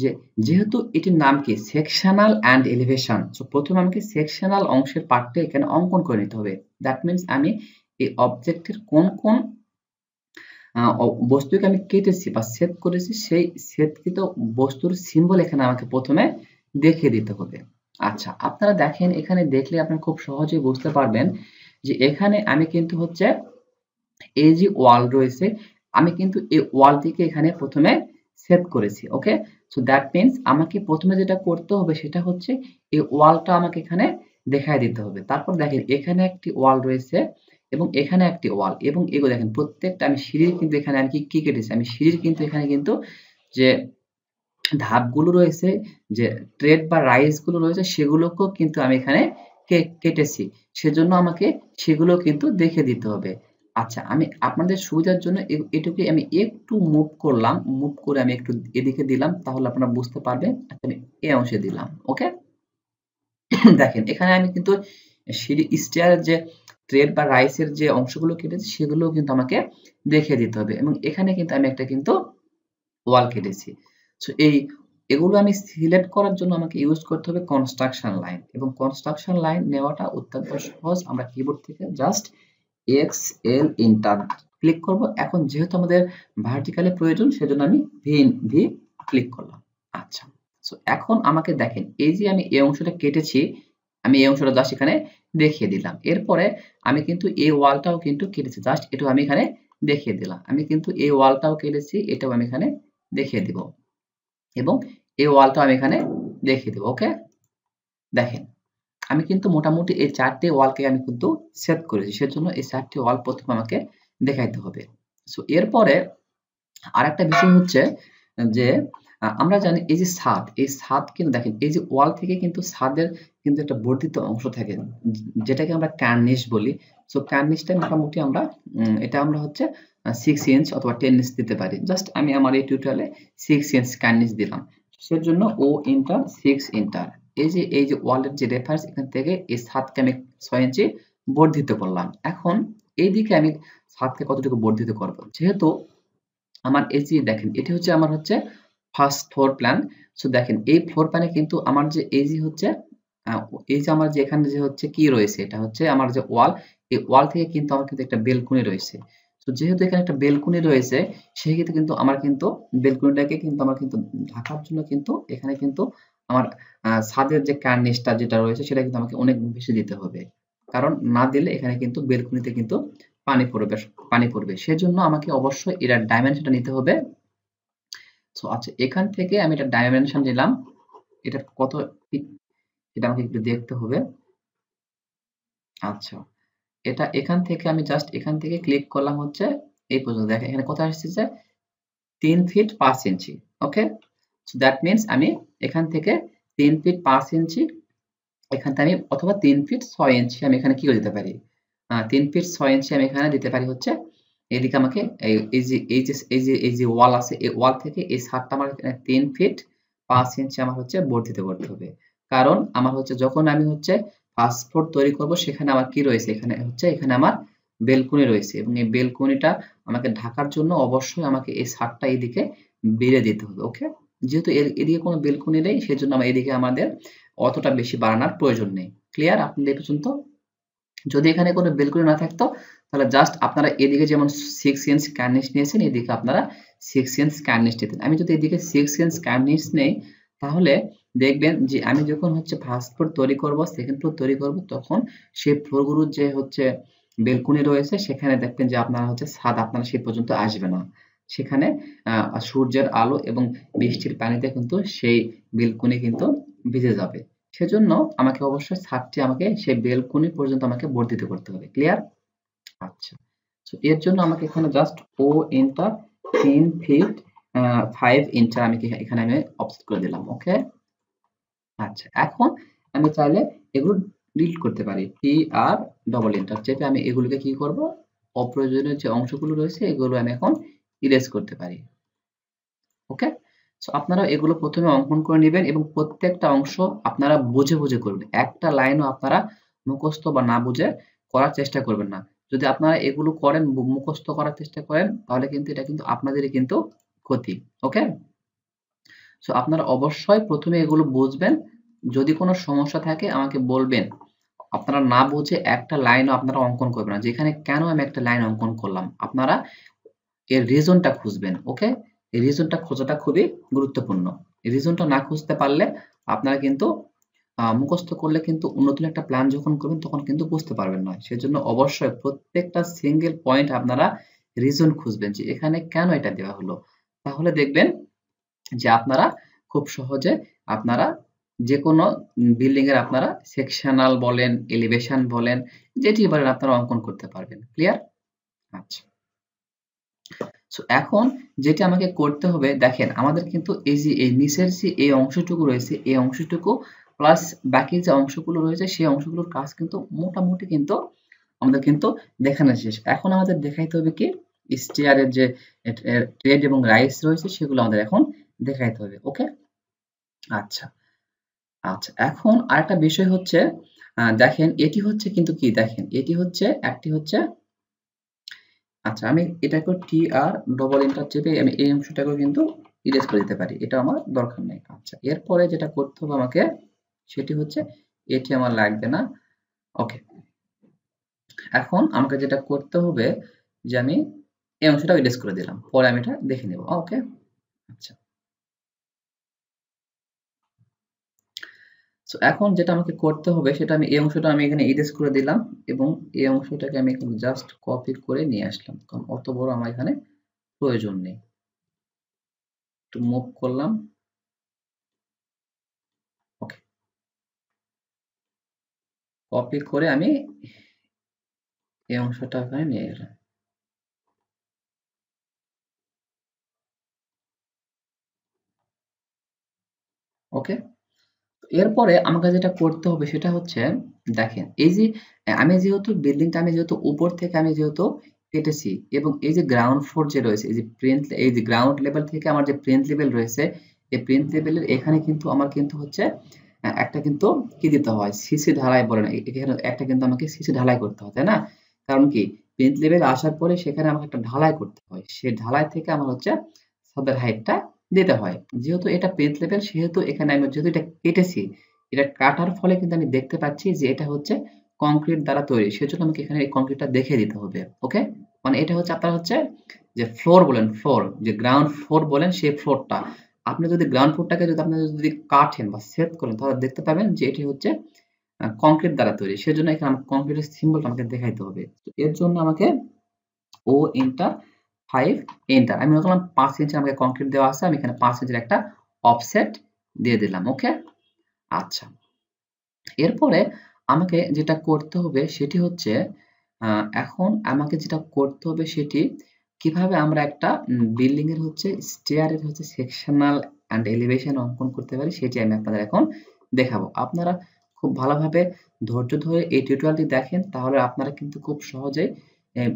যে যেহেতু এটির নাম কি সেকশনাল অ্যান্ড এলিভেশন, সো প্রথমে আমাকে সেকশনাল অংশের পার্টটা এখানে অঙ্কন করে নিতে হবে। দ্যাট মিন্স আমি এই অবজেক্টের কোন কোন বস্তুকে আমি কেটেছি বা ছেদ করেছি, সেই ছেদকৃত বস্তুর সিম্বল এখানে আমাকে প্রথমে দেখিয়ে দিতে হবে। আচ্ছা, আপনারা দেখেন, এখানে দেখলে আপনি খুব সহজেই বুঝতে পারবেন যে এখানে আমি কিন্তু হচ্ছে এই যে ওয়াল রয়েছে, আমি কিন্তু এই ওয়ালটিকে এখানে প্রথমে ছেদ করেছি। ওকে, সো দ্যাট মিন্স আমাকে প্রথমে যেটা করতে হবে সেটা হচ্ছে এই ওয়ালটা আমাকে এখানে দেখায় দিতে হবে। তারপর দেখেন এখানে একটি ওয়াল রয়েছে এবং এখানে একটি ওয়াল, এবং এগুলো দেখেন প্রত্যেকটা আমি সিঁড়ির কিন্তু এখানে আমি কি কেটেছি, আমি সিঁড়ির কিন্তু এখানে কিন্তু যে ধাপগুলো রয়েছে, যে ট্রেড বা রাইজ গুলো রয়েছে, সেগুলোকেও কিন্তু আমি এখানে কেটেছি। সেজন্য আমাকে সেগুলো কিন্তু দেখে দিতে হবে। আচ্ছা, আমি আপনাদের সুবিধার জন্য এটুকু আমি একটু মুভ করলাম, মুভ করে আমি একটু এদিকে দিলাম, তাহলে আপনারা বুঝতে পারবেন। আমি এই অংশে দিলাম। ওকে, দেখেন এখানে আমি কিন্তু সিঁড়ি স্টেয়ারের যে ট্রেড বা রাইসের যে অংশগুলো কেটেছি সেগুলোও কিন্তু আমাকে দেখিয়ে দিতে হবে, এবং এখানে কিন্তু আমি একটা কিন্তু ওয়াল কেটেছি। সো এগুলো আমি সিলেক্ট করার জন্য আমাকে ইউজ করতে হবে কনস্ট্রাকশন লাইন, এবং কনস্ট্রাকশন লাইন নেওয়াটা অত্যন্ত সহজ। আমরা কিবোর্ড থেকে জাস্ট এক্সএল এন্টার ক্লিক করব। এখন যেহেতু আমাদের ভার্টিক্যালি প্রয়োজন সেজন্য আমি ভি ক্লিক করলাম। আচ্ছা, সো এখন আমাকে দেখেন এই যে আমি এই অংশটা কেটেছি, আমি এই অংশটা জাস্ট এখানে দেখিয়ে দিলাম। এরপরে আমি কিন্তু এই ওয়ালটাও কিন্তু কেটেছি, জাস্ট এটাও আমি এখানে দেখিয়ে দিলাম। আমি কিন্তু এই ওয়ালটাও কেটেছি, এটাও আমি এখানে দেখিয়ে দিব, এবং এই ওয়ালটাও আমি এখানে দেখিয়ে দিব। ওকে, দেখেন আমি কিন্তু মোটামুটি এই 4টে ওয়ালকে আমি কিন্তু সেট করেছি, সেজন্য এই 4টে ওয়াল প্রথমে আমাকে দেখাইতে হবে। সো এরপরে আরেকটা বিষয় হচ্ছে যে আমরা জানি এই যে ছাদ, এই ছাদ কিন্তু দেখেন এই যে ওয়াল থেকে কিন্তু ছাদের কিন্তু একটা বর্ধিত অংশ থাকে, যেটাকে আমরা কার্নিশ বলি। সো কার্নিশটা মোটামুটি আমরা এটা আমরা হচ্ছে 6 ইঞ্চ অথবা 10 ইঞ্চ দিতে পারি। জাস্ট আমি আমার এই টিউটোরিয়ালে 6 ইঞ্চ কার্নিশ দিলাম, সেজন্য ও এন্টার 6 এন্টার। এই যে ওয়ালের যে রেফারেন্স, এখান থেকে এই ছাদকে আমি 6 ইঞ্চি বর্ধিত করলাম। এখন এইদিকে আমি ছাদকে কতটুকু বর্ধিত করব, যেহেতু আমার এই যে দেখেন এটি হচ্ছে আমার হচ্ছে ফার্স্ট ফ্লোর প্ল্যান। সো দেখেন এই ফ্লোর প্ল্যানে কিন্তু আমার যে এই যে হচ্ছে এই যে আমার যে এখানে যে হচ্ছে কি রয়েছে, এটা হচ্ছে আমার যে ওয়াল, এই ওয়াল থেকে কিন্তু আমার কিন্তু একটা বেলকনি রয়েছে। তো যেহেতু এখানে একটা বেলকনি রয়েছে, সেক্ষেত্রে কিন্তু আমার কিন্তু বেলকনিটাকে কিন্তু আমার কিন্তু ঢাকার জন্য কিন্তু এখানে কিন্তু আমার ছাদের যে কার্নিশটা যেটা রয়েছে সেটা কিন্তু আমাকে অনেক বেশি দিতে হবে, কারণ না দিলে এখানে কিন্তু বেলকনিতে কিন্তু পানি পড়বে। সেজন্য আমাকে অবশ্যই এটার ডাইমেনশনটা নিতে হবে। সো আচ্ছা, এখান থেকে আমি এটা ডাইমেনশন নিলাম, এটা কত ফিট এটা আমাকে একটু দেখতে হবে। আচ্ছা, এটা এখান থেকে আমি জাস্ট এখান থেকে ক্লিক করলাম হচ্ছে এই পর্যন্ত। দেখেন এখানে কত আসছে, 3 feet 5 inch. Okay, so that means আমি এখান থেকে 3 ফিট 5 ইঞ্চি এখান থেকে আমি, অথবা 3 ফিট 6 ইঞ্চি আমি এখানে কি করে দিতে পারি, 3 ফিট 6 ইঞ্চি আমি এখানে দিতে পারি হচ্ছে এদিকে আমাকে এই যে ওয়াল আছে, এই ওয়াল থেকে এই ছাদটা আমার 3 ফিট 5 ইঞ্চি আমার হচ্ছে বর্ধিত করতে হবে। কারণ আমার হচ্ছে যখন আমি হচ্ছে ফার্স্ট ফ্লোর তৈরি করব সেখানে আমার কি রয়েছে, এখানে হচ্ছে এখানে আমার বেলকনি রয়েছে এবং এই বেলকনিটা আমাকে ঢাকার জন্য অবশ্যই আমাকে এই ছাদটা এদিকে বেড়ে দিতে হবে। ওকে? যেহেতু এদিকে কোনো বেলকনি নেই সেজন্য এদিকে আমাদের অতটা বেশি বাড়ানোর প্রয়োজন নেই। ক্লিয়ার আপনাদের এই পর্যন্ত? যদি এখানে কোনো বেলকনি না থাকতো তাহলে জাস্ট আপনারা এদিকে যেমন 6 ইঞ্চ কার্নিশ নিয়েছেন এদিকে আপনারা 6 ইঞ্চ কার্নিশ নিতেন। আমি যদি এদিকে 6 ইঞ্চ কার্নিশ নেই তাহলে দেখবেন যে আমি যখন হচ্ছে ফার্স্ট ফ্লোর তৈরি করব, সেকেন্ড ফ্লোর তৈরি করব তখন সেই ফ্লোরগুলোর যে হচ্ছে বেলকনি রয়েছে সেখানে দেখবেন যে আপনারা হচ্ছে ছাদ আপনারা সেই পর্যন্ত আসবে না। সেখানে সূর্যের আলো এবং বৃষ্টির পানিতে কিন্তু সেই বেলকনি কিন্তু ভিজে যাবে। সেজন্য আমাকে অবশ্যই ছাদটি আমাকে সেই বেলকনি পর্যন্ত আমাকে বর্ধিত করতে হবে। ক্লিয়ার? আচ্ছা। সো এর জন্য আমাকে এখানে জাস্ট ও ইন্টার 3 ফিট 5 ইন্টার আমি এখানে আমি অফসেট করে দিলাম। ওকে? আচ্ছা। এখন আমি চাইলে এগুলো ডিলিট করতে পারি। টি আর ডবল এন্টার চেপে আমি এগুলোকে কি করব? অপ্রয়োজনীয় যে অংশগুলো রয়েছে এগুলো আমি এখন ইরেজ করতে পারি। ওকে? সো আপনারা এগুলো ১ম এ অঙ্কন করে নিবেন এবং প্রত্যেকটা অংশ আপনারা বুঝে, বুঝে করবেন। একটা লাইনও আপনারা মুখস্থ বা না বুঝে করার চেষ্টা করবেন না। যদি আপনারা এগুলো করেন, মুখস্থ করার চেষ্টা করেন তাহলে কিন্তু এটা কিন্তু আপনাদেরই কিন্তু ক্ষতি। ওকে? সো আপনারা অবশ্যই ১ম এ এগুলো বুঝবেন। যদি কোন সমস্যা থাকে আমাকে বলবেন। আপনারা না বুঝে একটা লাইনও আপনারা অঙ্কন করবেন না। যেখানে কেন আমি একটা লাইন অঙ্কন করলাম? আপনারা এর রিজনটা খুঁজবেন। ওকে? এই রিজনটা খোঁজাটা খুবই গুরুত্বপূর্ণ। এই রিজনটা না খুঁজতে পারলে আপনারা কিন্তু মুখস্থ করলে কিন্তু নতুন একটা প্ল্যান যখন করবেন তখন কিন্তু বুঝতে পারবেন না। সেজন্য অবশ্যই প্রত্যেকটা সিঙ্গেল পয়েন্ট আপনারা রিজন খুঁজবেন যে এখানে কেন এটা দেওয়া হলো? তাহলে দেখবেন যে আপনারা খুব সহজে আপনারা যেকোনো বিল্ডিং এর আপনারা সেকশনাল বলেন, এলিভেশন বলেন, যেটি বলেন আপনারা অঙ্কন করতে পারবেন। ক্লিয়ার? আচ্ছা। সো এখন যেটা আমাকে করতে হবে দেখেন আমাদের কিন্তু এই যে এই নিচের যে এই অংশটুকু রয়েছে এই অংশটুকু প্লাস বাকি যে অংশগুলো রয়েছে সেই অংশগুলোর কাজ কিন্তু মোটামুটি কিন্তু আমাদের কিন্তু দেখানো শেষ। এখন আমাদের দেখাইতে হবে কি স্টেয়ারের যে ট্রেড এবং রাইস রয়েছে সেগুলো আমাদের এখন দেখাইতে হবে। ওকে? আচ্ছা। আচ্ছা এখন আরেকটা বিষয় হচ্ছে দেখেন এটি হচ্ছে কিন্তু কি দেখেন এটি হচ্ছে একটি হচ্ছে আচ্ছা আমি এটাকে টি আর ডবল এন্টার চেপে আমি এই অংশটাকেও কিন্তু ইরেজ করে দিতে পারি। এটা আমার দরকার নেই। আচ্ছা এরপরে যেটা করতে হবে আমাকে সেটি হচ্ছে এটি আমার লাগবে না। ওকে। এখন আমাকে যেটা করতে হবে যে আমি এই অংশটা ইরেজ করে দিলাম। পরে আমি এটা দেখে নেব। ওকে? আচ্ছা। সো এখন যেটা আমাকে করতে হবে সেটা আমি এই অংশটা আমি এখানে ইরেজ করে দিলাম এবং এই অংশটাকে আমি এখানে জাস্ট কপি করে নিয়ে আসলাম। কারণ অত বড় আমার এখানে প্রয়োজন নেই। একটু মুভ করলাম। ওকে। কপি করে আমি এই অংশটা এখানে নিয়ে গেলাম। ওকে? এরপরে আমাকে যেটা করতে হবে সেটা হচ্ছে দেখেন এই যে আমি যেহেতু বিল্ডিংটা আমি যেহেতু উপর থেকে আমি যেহেতু কেটেছি এবং এই যে গ্রাউন্ড ফ্লোর যে রয়েছে এই যে গ্রাউন্ড লেভেল থেকে আমার যে প্লিন্থ লেভেল রয়েছে এই প্লিন্থ লেভেলের এখানে কিন্তু আমার কিন্তু হচ্ছে একটা কিন্তু কি দিতে হয় সিসি ঢালাই বলে না এখানে একটা কিন্তু আমাকে সিসি ঢালাই করতে হয় তাই না? কারণ কি প্লিন্থ লেভেল আসার পরে সেখানে আমাকে একটা ঢালাই করতে হয়। সেই ঢালাই থেকে আমার হচ্ছে ছাদের হাইটটা দিতে হয়। যেহেতু এটা প্লিন্থ লেভেল সেহেতু এখানে আমি যেহেতু এটা কেটেছি, এটা কাটার ফলে কিন্তু আমি দেখতে পাচ্ছি যে এটা হচ্ছে কংক্রিট দ্বারা তৈরি। সেজন্য আমাকে এখানে এই কংক্রিটটা দেখিয়ে দিতে হবে। ওকে? মানে এটা হচ্ছে আপনার হচ্ছে যে ফ্লোর বলেন ফ্লোর, যে গ্রাউন্ড ফ্লোর বলেন সেই ফ্লোরটা। আপনি যদি গ্রাউন্ড ফ্লোরটাকে যদি আপনি যদি কাটেন বা সেট করেন তাহলে দেখতে পাবেন যে এটি হচ্ছে কংক্রিট দ্বারা তৈরি। সেজন্য এখানে আমাকে কংক্রিটের সিম্বলটা আমাকে দেখাইতে হবে। তো এর জন্য আমাকে ও এন্টার 5 এন্টার। আমি মনে করলাম 5 ইঞ্চি আমাকে কংক্রিট দেওয়া আছে। আমি এখানে 5 ইঞ্চির একটা অফসেট দিয়ে দিলাম। ওকে? আচ্ছা। এরপরে আমাকে যেটা করতে হবে সেটি হচ্ছে এখন আমাকে যেটা করতে হবে সেটি কিভাবে আমরা একটা বিল্ডিং এর হচ্ছে স্টেয়ারের হচ্ছে সেকশনাল অ্যান্ড এলিভেশন অঙ্কন করতে পারি সেটি আমি আপনাদের এখন দেখাবো। আপনারা খুব ভালোভাবে ধৈর্য ধরে এই টিউটোরিয়ালটি দেখেন তাহলে আপনারা কিন্তু খুব সহজেই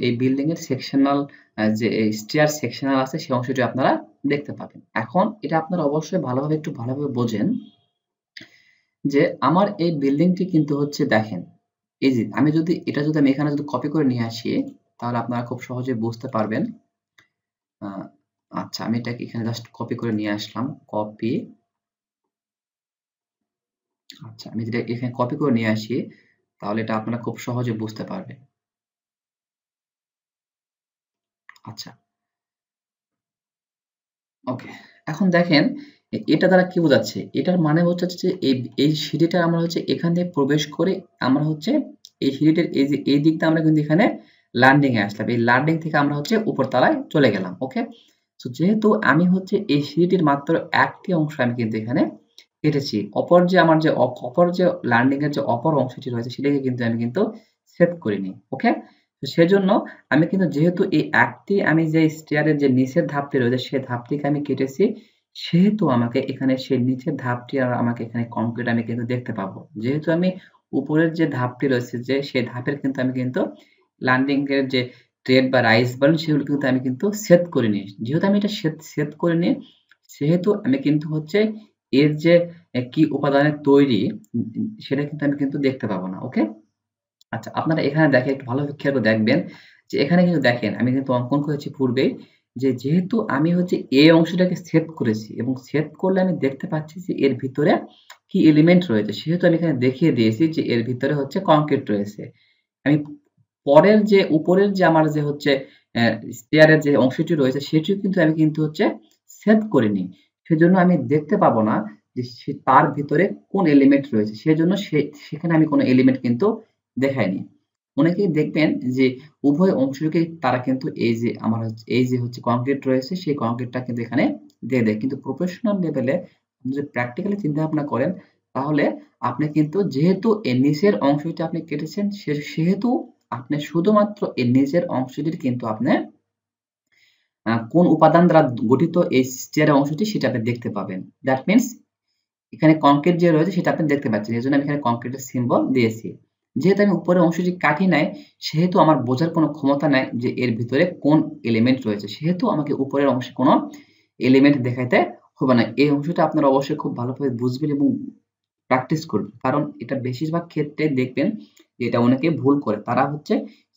এই বিল্ডিং এর সেকশনাল যে স্টেয়ার সেকশনাল আছে সেই অংশটি আপনারা দেখতে পাবেন। এখন এটা আপনারা অবশ্যই ভালোভাবে একটু ভালোভাবে বোঝেন যে আমার এই বিল্ডিংটি কিন্তু হচ্ছে দেখেন এই যে আমি যদি এটা যদি আমি এখানে যদি কপি করে নিয়ে আসি তাহলে আপনারা খুব সহজে বুঝতে পারবেন। আচ্ছা, আমি এটাকে এখানে জাস্ট কপি করে নিয়ে আসলাম। কপি। আচ্ছা, আমি যদি এখানে কপি করে নিয়ে আসি তাহলে এটা আপনারা খুব সহজে বুঝতে পারবেন। আচ্ছা, ওকে। এখন দেখেন এটা দ্বারা কি বোঝাচ্ছে? এটার মানে হচ্ছে যে এই সিঁড়িটা আমরা হচ্ছে এখান দিয়ে প্রবেশ করে আমরা হচ্ছে এই সিঁড়িটার এই যে এই দিকটা আমরা কিন্তু এখানে ল্যান্ডিং এ আসলাম। এই ল্যান্ডিং থেকে আমরা হচ্ছে উপর তলায় চলে গেলাম। ওকে? সো যেহেতু আমি হচ্ছে এই সিঁড়িটির মাত্র একটি অংশ আমি কিন্তু এখানে কেটেছি। অপর যে আমার যে অপর যে ল্যান্ডিং এর যে অপর অংশটি রয়েছে সেটাকে কিন্তু আমি কিন্তু সেট করিনি। ওকে? তো সেজন্য আমি কিন্তু যেহেতু এই একটি আমি যে স্টেয়ারের যে নিচের ধাপটি রয়েছে সেই ধাপটিকে আমি কেটেছি, সেহেতু আমাকে এখানে সেই নিচের ধাপটি আর আমাকে এখানে কংক্রিট আমি কিন্তু দেখতে পাবো। যেহেতু আমি উপরের যে ধাপটি রয়েছে যে সেই ধাপের কিন্তু আমি কিন্তু ল্যান্ডিং এর যে ট্রেড বা রাইজ বলেন সেগুলো কিন্তু আমি কিন্তু সেট করিনি। যেহেতু আমি এটা সেট করিনি সেহেতু আমি কিন্তু হচ্ছে এর যে কি উপাদানের তৈরি সেটা কিন্তু আমি কিন্তু দেখতে পাবো না। ওকে? আচ্ছা, আপনারা এখানে দেখেন একটু ভালোভাবে খেয়াল করে দেখবেন যে এখানে কিন্তু দেখেন আমি কিন্তু অঙ্কন করেছি পূর্বেই যে যেহেতু আমি হচ্ছে এই অংশটাকে সেট করেছি এবং সেট করলে আমি দেখতে পাচ্ছি যে এর ভিতরে কি এলিমেন্ট রয়েছে। সেহেতু আমি এখানে দেখিয়ে দিয়েছি যে এর ভিতরে হচ্ছে কংক্রিট রয়েছে। আমি পরের যে উপরের যে আমার যে হচ্ছে স্টেয়ারের যে অংশটি রয়েছে সেটিও কিন্তু আমি কিন্তু হচ্ছে সেট করিনি। সেজন্য আমি দেখতে পাবো না যে তার ভিতরে কোন এলিমেন্ট রয়েছে। সেজন্য সেখানে আমি কোন এলিমেন্ট কিন্তু দেখাইনি। অনেকেই দেখবেন যে উভয় অংশকেই তারা কিন্তু এই যে আমার হচ্ছে এই যে হচ্ছে কংক্রিট রয়েছে সেই কংক্রিটটা কিন্তু এখানে দিয়ে দেয়। কিন্তু প্রফেশনাল লেভেলে আপনি যদি প্র্যাকটিক্যালি চিন্তা ভাবনা করেন তাহলে আপনি কিন্তু যেহেতু এর নিচের অংশটি আপনি কেটেছেন সেহেতু আপনি শুধুমাত্র এর নিচের অংশটির কিন্তু আপনি কোন উপাদান দ্বারা গঠিত এই স্টেয়ারের অংশটি সেটা আপনি দেখতে পাবেন। দ্যাট মিনস এখানে কংক্রিট যে রয়েছে সেটা আপনি দেখতে পাচ্ছেন। এজন্য আমি এখানে কংক্রিটের সিম্বল দিয়েছি। যেহেতু আমি উপরের অংশটি কাটি নাই, সেহেতু আমার বোঝার কোনো ক্ষমতা নাই যে এর ভিতরে কোন এলিমেন্ট রয়েছে। সেহেতু আমাকে উপরের অংশে কোনো এলিমেন্ট দেখাইতে হবে না। এই অংশটা আপনারা অবশ্যই খুব ভালোভাবে বুঝবেন এবং প্র্যাকটিস করবেন। কারণ এটা বেশিরভাগ ক্ষেত্রে দেখবেন যে এটা অনেকে ভুল করে। তারা হচ্ছে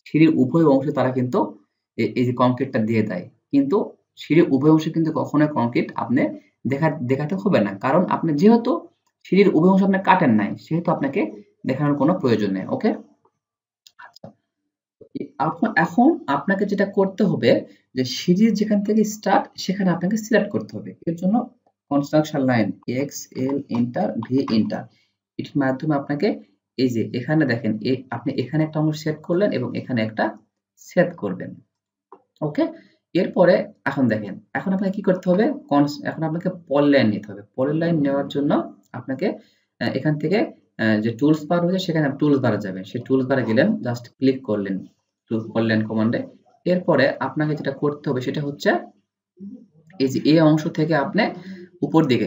সিঁড়ির উভয় অংশে তারা কিন্তু এই যে কংক্রিটটা দিয়ে দেয়। কিন্তু সিঁড়ির উভয় অংশে কিন্তু কখনোই কংক্রিট আপনি দেখাতে হবে না। কারণ আপনি যেহেতু সিঁড়ির উভয় অংশ আপনি কাটেন নাই, সেহেতু আপনাকে দেখানোর কোনো প্রয়োজন নেই। ওকে? আচ্ছা। এখন আপনাকে যেটা করতে হবে যে সিরিজ যেখান থেকে স্টার্ট সেখানে আপনাকে সিলেক্ট করতে হবে। এর জন্য construction line X L enter V enter এটির মাধ্যমে আপনাকে এই যে এখানে দেখেন আপনি এখানে একটা অংশ সেট করলেন এবং এখানে একটা সেট করবেন। ওকে? এরপরে এখন দেখেন এখন আপনাকে কি করতে হবে এখন আপনাকে পলি লাইন নিতে হবে। পলি লাইন নেওয়ার জন্য আপনাকে এখান থেকে যে টুলস বার রয়েছে সেখানে টুলস বারে যাবেন। সেই টুলস বারে গেলেন জাস্ট ক্লিক করলেন পলি লাইন কমান্ডে। এরপরে আপনাকে যেটা করতে হবে সেটা হচ্ছে এই যে এই অংশ থেকে আপনি উপর দিকে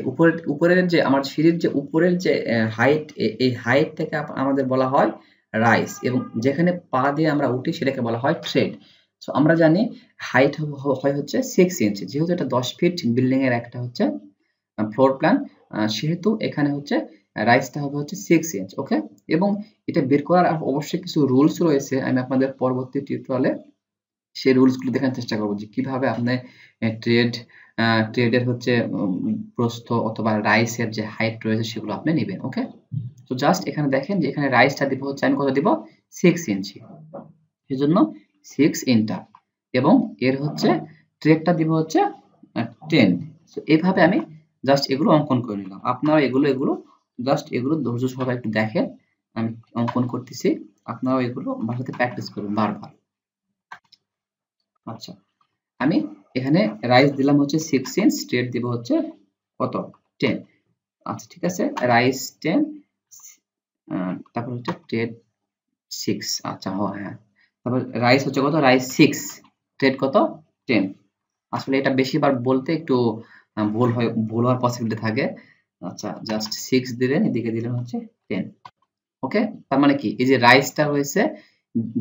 উপরের যে আমার সিঁড়ির যে উপরের যে হাইট এই হাইট থেকে আমাদের বলা হয় রাইজ এবং যেখানে পা দিয়ে আমরা উঠি সেটাকে বলা হয় ট্রেড। সো আমরা জানি হাইট হয় হচ্ছে 6 ইঞ্চি। যেহেতু এটা 10 ফিট বিল্ডিং এর একটা হচ্ছে ফ্লোর প্ল্যান সেহেতু এখানে হচ্ছে রাইজটা হবে হচ্ছে 6 ইঞ্চ। ওকে? এবং এটা বের করার অবশ্যই কিছু রুলস রয়েছে। আমি আপনাদের পরবর্তী টিউটোরিয়ালে সেই রুলস গুলো দেখানোর চেষ্টা করব যে কিভাবে আপনি ট্রেডের হচ্ছে প্রস্থ অথবা রাইসের যে হাইট রয়েছে সেগুলো আপনি নেবেন। ওকে? তো জাস্ট এখানে দেখেন যে এখানে রাইসটা দিব হচ্ছে আমি কত দিব 6 ইঞ্চি। সেজন্য 6 এন্টার এবং এর হচ্ছে ট্রেডটা দিব হচ্ছে 10। সো এইভাবে আমি জাস্ট এগুলো অঙ্কন করে নিলাম। আপনারা এগুলো জাস্ট এগুলো ধৈর্য সহকারে একটু দেখেন। আমি অঙ্কন করতেছি। আপনারাও এগুলো বাসাতে প্র্যাকটিস করবেন বারবার। আচ্ছা। আমি এখানে রাইস দিলাম হচ্ছে 6 ইঞ্চ, স্ট্রেট দিব হচ্ছে কত 10। আচ্ছা ঠিক আছে, রাইস 10 তারপর হচ্ছে ট্রেড 6। আচ্ছা হ্যাঁ, তারপর রাইস হচ্ছে কত রাইস 6, ট্রেড কত 10। আসলে এটা বেশিবার বলতে একটু ভুল হওয়ার পসিবিলিটি থাকে। আচ্ছা জাস্ট 6 দিলেন, এদিকে দিলেন হচ্ছে 10। ওকে? তার মানে কি এই যে রাইসটা হয়েছে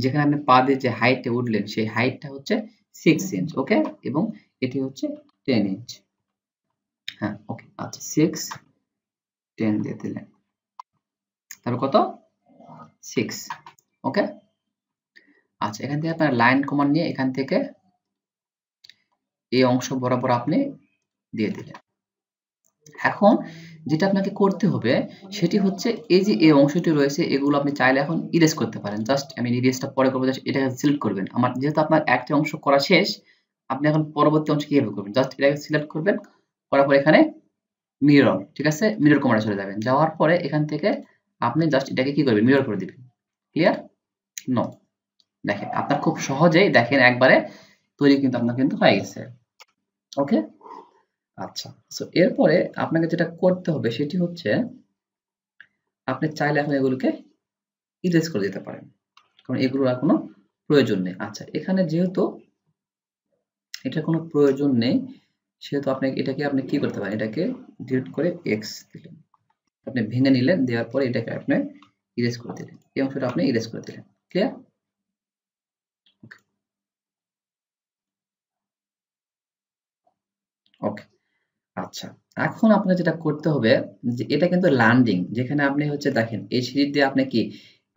যেখানে আপনি পা দিয়ে যে হাইটে উঠলেন সেই হাইটটা হচ্ছে 6 ইঞ্চ। ওকে? এবং এটি হচ্ছে 10 ইঞ্চ। হ্যাঁ ওকে আচ্ছা 6 10 দিয়ে দিলেন। তারপর কত 6 ওকে। আচ্ছা, এখান থেকে আপনার লাইন কমান্ড নিয়ে এখান থেকে এই অংশ বরাবর আপনি দিয়ে দিলেন। এখন যেটা আপনাকে করতে হবে সেটি হচ্ছে এই যে এই অংশটি রয়েছে এগুলো আপনি চাইলে এখন ইরেজ করতে পারেন। জাস্ট আমি ইরেজটা পরে করব, জাস্ট এটাকে সিলেক্ট করবেন। আমার যেহেতু আপনার একটা অংশ করা শেষ, আপনি এখন পরবর্তী অংশ কিভাবে করবেন? জাস্ট এটাকে সিলেক্ট করবেন, করার পর এখানে মিরর, ঠিক আছে? মিরর কমান্ডে চলে যাবেন। যাওয়ার পরে এখান থেকে আপনি জাস্ট এটাকে কি করবেন? মিরর করে দিবেন। ক্লিয়ার? নো। দেখেন আপনার খুব সহজেই দেখেন একবারে তৈরি কিন্তু আপনার কিন্তু হয়ে গেছে। ওকে? আচ্ছা, সো এরপরে আপনাকে যেটা করতে হবে সেটি হচ্ছে আপনি চাইলে এখন এগুলোকে ইরেজ করে দিতে পারেন, কারণ এগুলোর আর কোনো প্রয়োজন নেই। আচ্ছা, এখানে যেহেতু এটার কোনো প্রয়োজন নেই সেহেতু আপনি এটাকে আপনি কি করতে পারেন, এটাকে ডিলিট করে এক্স দিলেন, আপনি ভেঙে নিলেন, দেওয়ার পরে এটাকে আপনি ইরেজ করে দিলেন, এই অংশটা আপনি ইরেজ করে দিলেন। ক্লিয়ার? ওকে। আচ্ছা, এখন আপনার যেটা করতে হবে যে এটা কিন্তু ল্যান্ডিং, যেখানে আপনি হচ্ছে দেখেন এই সিঁড়ি দিয়ে আপনি কি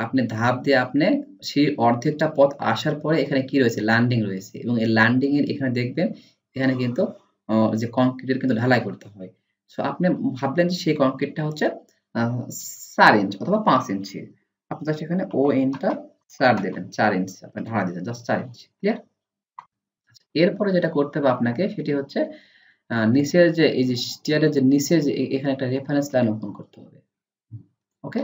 আপনি ধাপ দিয়ে আপনি সিঁড়ির অর্ধেকটা পথ আসার পরে এখানে কি রয়েছে? ল্যান্ডিং রয়েছে, এবং এই ল্যান্ডিং এর এখানে দেখবেন এখানে কিন্তু যে কংক্রিটের কিন্তু ঢালাই করতে হয়। সো আপনি ভাবলেন যে সেই কংক্রিটটা হচ্ছে ৪ ইঞ্চ অথবা ৫ ইঞ্চি। আপনি জাস্ট এখানে ও এন্টার ৪ দিবেন, ৪ ইঞ্চি আপনি ঢালাই দিবেন, জাস্ট ৪ ইঞ্চি। ক্লিয়ার? এরপরে যেটা করতে হবে আপনাকে সেটি হচ্ছে নিচের যে এই যে স্টিয়ারের যে নিচে যে এখানে একটা রেফারেন্স লাইন ওপেন করতে হবে। ওকে,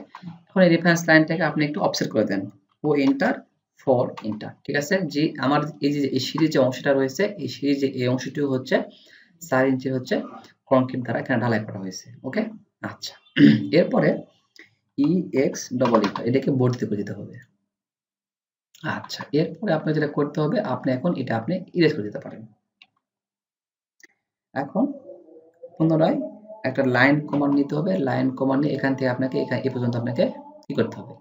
এখন এই রেফারেন্স লাইনটাকে আপনি একটু অফসেট করে দেন, ও এন্টার 4 এন্টার। ঠিক আছে, যে আমার এই যে এই সিঁড়ির যে অংশটা রয়েছে এই সিঁড়ির যে এই অংশটি হচ্ছে 4 ইঞ্চি হচ্ছে কংক্রিট দ্বারা এখানে ঢালাই করা হয়েছে। ওকে, আচ্ছা। এরপরে ই এক্স ডবল এটাকে ভর্তি করে দিতে হবে। আচ্ছা, এরপরে আপনার যেটা করতে হবে আপনি এখন এটা আপনি ইরেজ করে দিতে পারেন। এখন পুনরায় একটা লাইন কমান্ড নিতে হবে, লাইন কমান্ড নিয়ে এখান থেকে আপনাকে এখানে এই পর্যন্ত আপনাকে কি করতে হবে?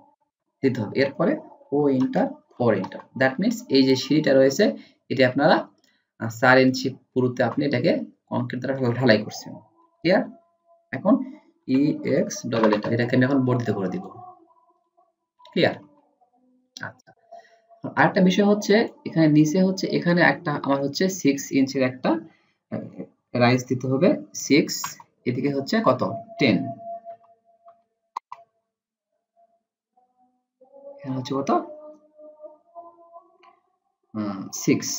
দিতে হবে। এরপরে ও এন্টার 4 এন্টার। দ্যাট মিন্স এই যে সিঁড়িটা রয়েছে এটি আপনারা 4 ইঞ্চি পুরুতে আপনি এটাকে কংক্রিট দ্বারা ঢালাই করছেন। ক্লিয়ার? এখন ই এক্স ডবল এন্টার, এটাকে আমি এখন বর্ধিত করে দিব। ক্লিয়ার? আচ্ছা, আরেকটা বিষয় হচ্ছে এখানে নিচে হচ্ছে এখানে একটা আমার হচ্ছে 6 ইঞ্চির একটা রাইজ দিতে হবে, 6, এদিকে হচ্ছে কত? 10, এখানে হচ্ছে কত? 6।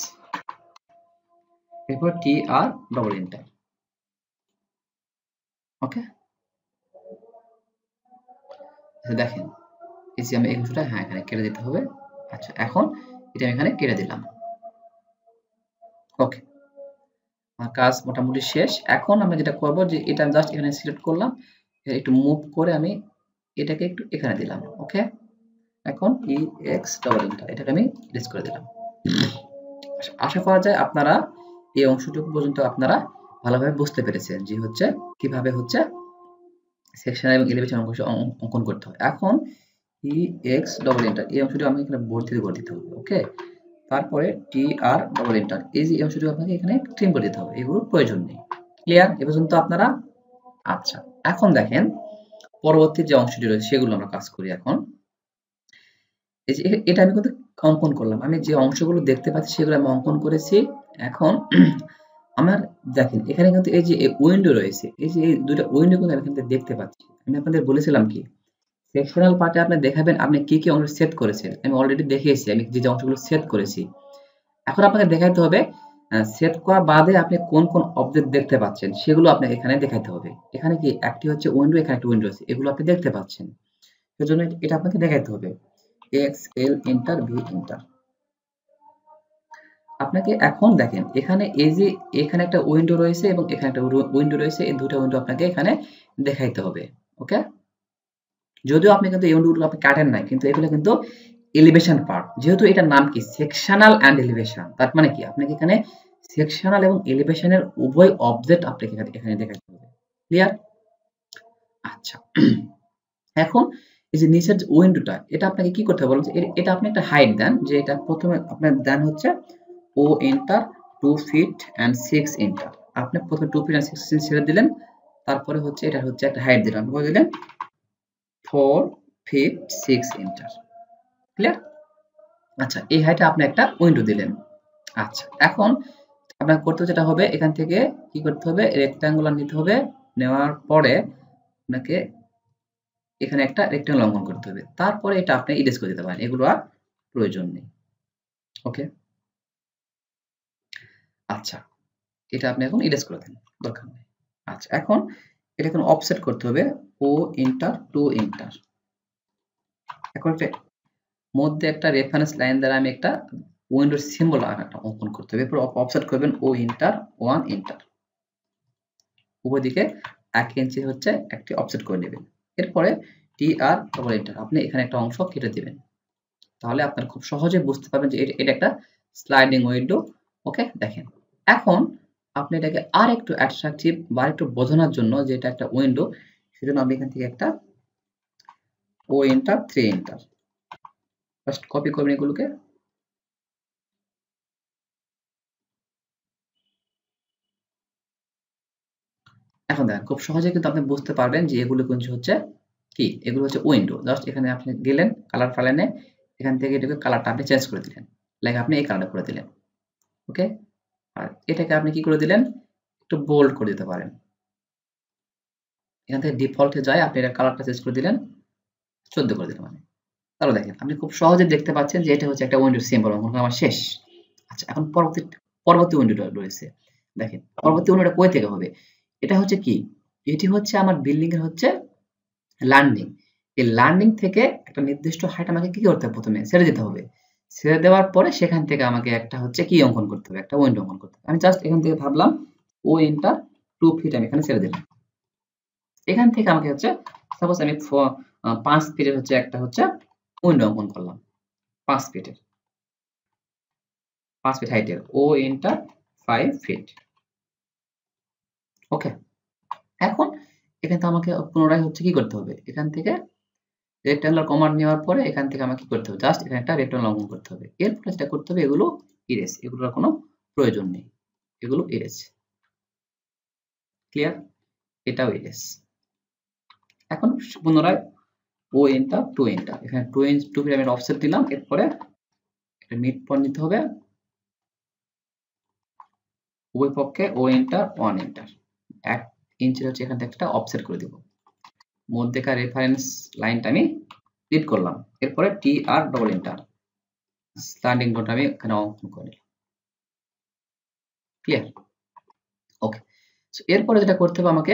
এরপর টি আর ডবল এন্টার। ওকে, দেখেন এই যে আমি এই অংশটা হ্যাঁ এখানে কেটে দিতে হবে। আচ্ছা, এখন এটা আমি এখানে কেটে দিলাম। ওকে, আমার কাজ মোটামুটি শেষ। এখন আমরা যেটা করব যে এটা জাস্ট এখানে সিলেক্ট করলাম, একটু মুভ করে আমি এটাকে একটু এখানে দিলাম। ওকে, এখন ই এক্স ডবল এন্টার, এটাকে আমি ইরেজ করে দিলাম। আশা করা যায় আপনারা এই অংশটুকু পর্যন্ত আপনারা ভালোভাবে বুঝতে পেরেছেন যে হচ্ছে কিভাবে হচ্ছে সেকশন এবং এলিভেশন অংশ অঙ্কন করতে হয়। এখন ই এক্স ডবল এন্টার, এই অংশটি আমি এখানে ভর্তি করে দিতে হবে। ওকে, তারপরে টি আর ডবল এন্টার, এই যে অংশটি আপনাকে এখানে ট্রিম করে দিতে হবে, এগুলোর প্রয়োজন নেই। ক্লিয়ার এ পর্যন্ত আপনারা? আচ্ছা, এখন দেখেন পরবর্তী যে অংশটি রয়েছে সেগুলো আমরা কাজ করি। এখন এই যে এটা আমি কিন্তু অঙ্কন করলাম, আমি যে অংশগুলো দেখতে পাচ্ছি সেগুলো আমি অঙ্কন করেছি। এখন আমার দেখেন এখানে কিন্তু এই যে উইন্ডো রয়েছে, এই যে এই দুটো উইন্ডো কিন্তু আমি এখান থেকে দেখতে পাচ্ছি। আমি আপনাদের বলেছিলাম কি সেকশনাল পার্টে আপনি দেখাবেন আপনি কি কি অংশ সেট করেছেন, আমি অলরেডি দেখিয়েছি আমি যে অংশগুলো সেট করেছি। এখন আপনাকে দেখাইতে হবে সেট করা বাদে আপনি কোন কোন অবজেক্ট দেখতে পাচ্ছেন সেগুলো আপনাকে এখানে দেখাইতে হবে। এখানে কি একটি হচ্ছে উইন্ডো, এখানে একটা উইন্ডো আছে, এগুলো আপনি দেখতে পাচ্ছেন, সেজন্য এটা আপনাকে দেখাইতে হবে। X L enter V enter. আপনাকে এখন দেখেন এখানে এই যে এখানে একটা উইন্ডো রয়েছে এবং এখানে একটা উইন্ডো রয়েছে, এই দুটো উইন্ডো আপনাকে এখানে দেখাইতে হবে। ওকে, যদিও আপনি কিন্তু এই উইন্ডোগুলো আপনি কাটেন নাই, কিন্তু এগুলো কিন্তু এলিভেশন পার্ট, যেহেতু এটার নাম কি সেকশনাল এন্ড এলিভেশন, তার মানে কি আপনাকে এখানে সেকশনাল এবং এলিভেশনের উভয় অবজেক্ট আপনাকে এখানে দেখাতে হবে। ক্লিয়ার? আচ্ছা, এখন এই যে নিচের যে উইন্ডোটা এটা আপনাকে কি করতে হবে বলুন, এটা আপনি একটা হাইট দেন, যে এটা প্রথমে আপনার দেন হচ্ছে ও এন্টার 2 ফিট এন্ড 6 এন্টার। আপনি প্রথমে 2 ফিট এন্ড 6 ইঞ্চি ছেড়ে দিলেন, তারপরে হচ্ছে এটা হচ্ছে একটা হাইট দিলেন, বলে দিলেন 4 ফিট 6 এন্টার। ক্লিয়ার? আচ্ছা, এই হাইটে আপনি একটা উইন্ডো দিলেন। আচ্ছা, এখন আপনার করতে যেটা হবে, এখান থেকে কি করতে হবে, রেক্ট্যাঙ্গুলার নিতে হবে। নেওয়ার পরে আপনাকে এখানে একটা রেক্ট্যাঙ্গল অঙ্কন করতে হবে। তারপরে এটা আপনি ইরেজ করে দিতে পারেন, এগুলো আর প্রয়োজন নেই। ওকে, আচ্ছা, এটা আপনি এখন ইরেজ করে দেন, দরকার নেই। আচ্ছা, এখন এটা এখন অফসেট করতে হবে, ও ইন্টার টু ইন্টার। এখন মধ্যে একটা রেফারেন্স লাইন দ্বারা আমি একটা উইন্ডোর সিম্বল একটা অঙ্কন করতে হবে। এরপর অফসেট করবেন ও ইন্টার 1 ইন্টার, উভয় দিকে 1 ইঞ্চি হচ্ছে একটি অফসেট করে নেবেন। এরপরে টি আর ডবল ইন্টার, আপনি এখানে একটা অংশ কেটে দিবেন। তাহলে আপনারা খুব সহজে বুঝতে পারবেন যে এটা একটা স্লাইডিং উইন্ডো। ওকে, দেখেন এখন আপনি এটাকে আর একটু অ্যাট্রাকটিভ বা একটু বোঝানোর জন্য যে এটা একটা উইন্ডো, সেজন্য আমি এখান থেকে একটা ও ইন্টার 3 ইন্টার জাস্ট কপি করবেন এগুলোকে। এখন দেখেন খুব সহজে কিন্তু আপনি বুঝতে পারবেন যে এগুলো কিন্তু হচ্ছে কি, এগুলো হচ্ছে উইন্ডো। জাস্ট এখানে আপনি গেলেন কালার প্যালেনে, এখান থেকে এটাকে কালারটা আপনি চেঞ্জ করে দিলেন, লাইক আপনি এই কালারটা করে দিলেন। ওকে, আর এটাকে আপনি কি করে দিলেন, একটু বোল্ড করে দিতে পারেন। এখান থেকে ডিফল্টে যায় আপনি এটা কালারটা চেঞ্জ করে দিলেন, 14 করে দিলেন মানে। তাহলে দেখেন আপনি খুব সহজে দেখতে পাচ্ছেন যে এটা হচ্ছে একটা উইন্ডো সিম্বল অঙ্কন আমার শেষ। আচ্ছা, এখন পরবর্তী উইন্ডোটা রয়েছে। দেখেন পরবর্তী উইন্ডোটা কই থেকে হবে, এটা হচ্ছে কি, এটি হচ্ছে আমার বিল্ডিং এর হচ্ছে লার্নিং। এই লার্নিং থেকে একটা নির্দিষ্ট হাইট আমাকে কি করতে হবে, প্রথমে ছেড়ে দিতে হবে। ছেড়ে দেওয়ার পরে সেখান থেকে আমাকে একটা হচ্ছে কি অঙ্কন করতে হবে, একটা উইন্ডো অঙ্কন করতে হবে। আমি জাস্ট এখান থেকে ভাবলাম ও ইন্টার 2 ফিট আমি এখানে ছেড়ে দিলাম। এখান থেকে আমাকে হচ্ছে সাপোজ আমি 5 ফিটের হচ্ছে একটা হচ্ছে উইন্ডো অঙ্কন করলাম, 5 ফিটের, 5 ফিট হাইটের, ও ইন্টার 5 ফিট। ওকে, এখন এখান থেকে আমাকে পুনরায় হচ্ছে কি করতে হবে, এখান থেকে রেক্টাঙ্গুলার কমান্ড নেওয়ার পরে এখান থেকে আমাকে কি করতে হবে, জাস্ট এখানে একটা রেক্টাঙ্গুলার অঙ্কন করতে হবে। এরপরে যেটা করতে হবে, এগুলো ইরেজ, এগুলোর কোনো প্রয়োজন নেই, এগুলো ইরেজ। ক্লিয়ার? এটাও ইরেজ। এখন পুনরায় ও ইন্টার 2 ইন্টার, এখানে 2 ফিট আমি অফসেট দিলাম। এরপরে একটা মিড পয়েন্ট নিতে হবে, উভয় পক্ষে ও ইন্টার 1 ইন্টার, 1 ইঞ্চির হচ্ছে এখান থেকে একটা অফসেট করে দিব। মধ্যেকার রেফারেন্স লাইনটা আমি রিড করলাম। এরপরে টি আর ডবল ইন্টার, স্ট্যান্ডিং ডট আমি এখানে অঙ্কন করে নিলাম। ক্লিয়ার? ওকে, সো এরপরে যেটা করতে হবে, আমাকে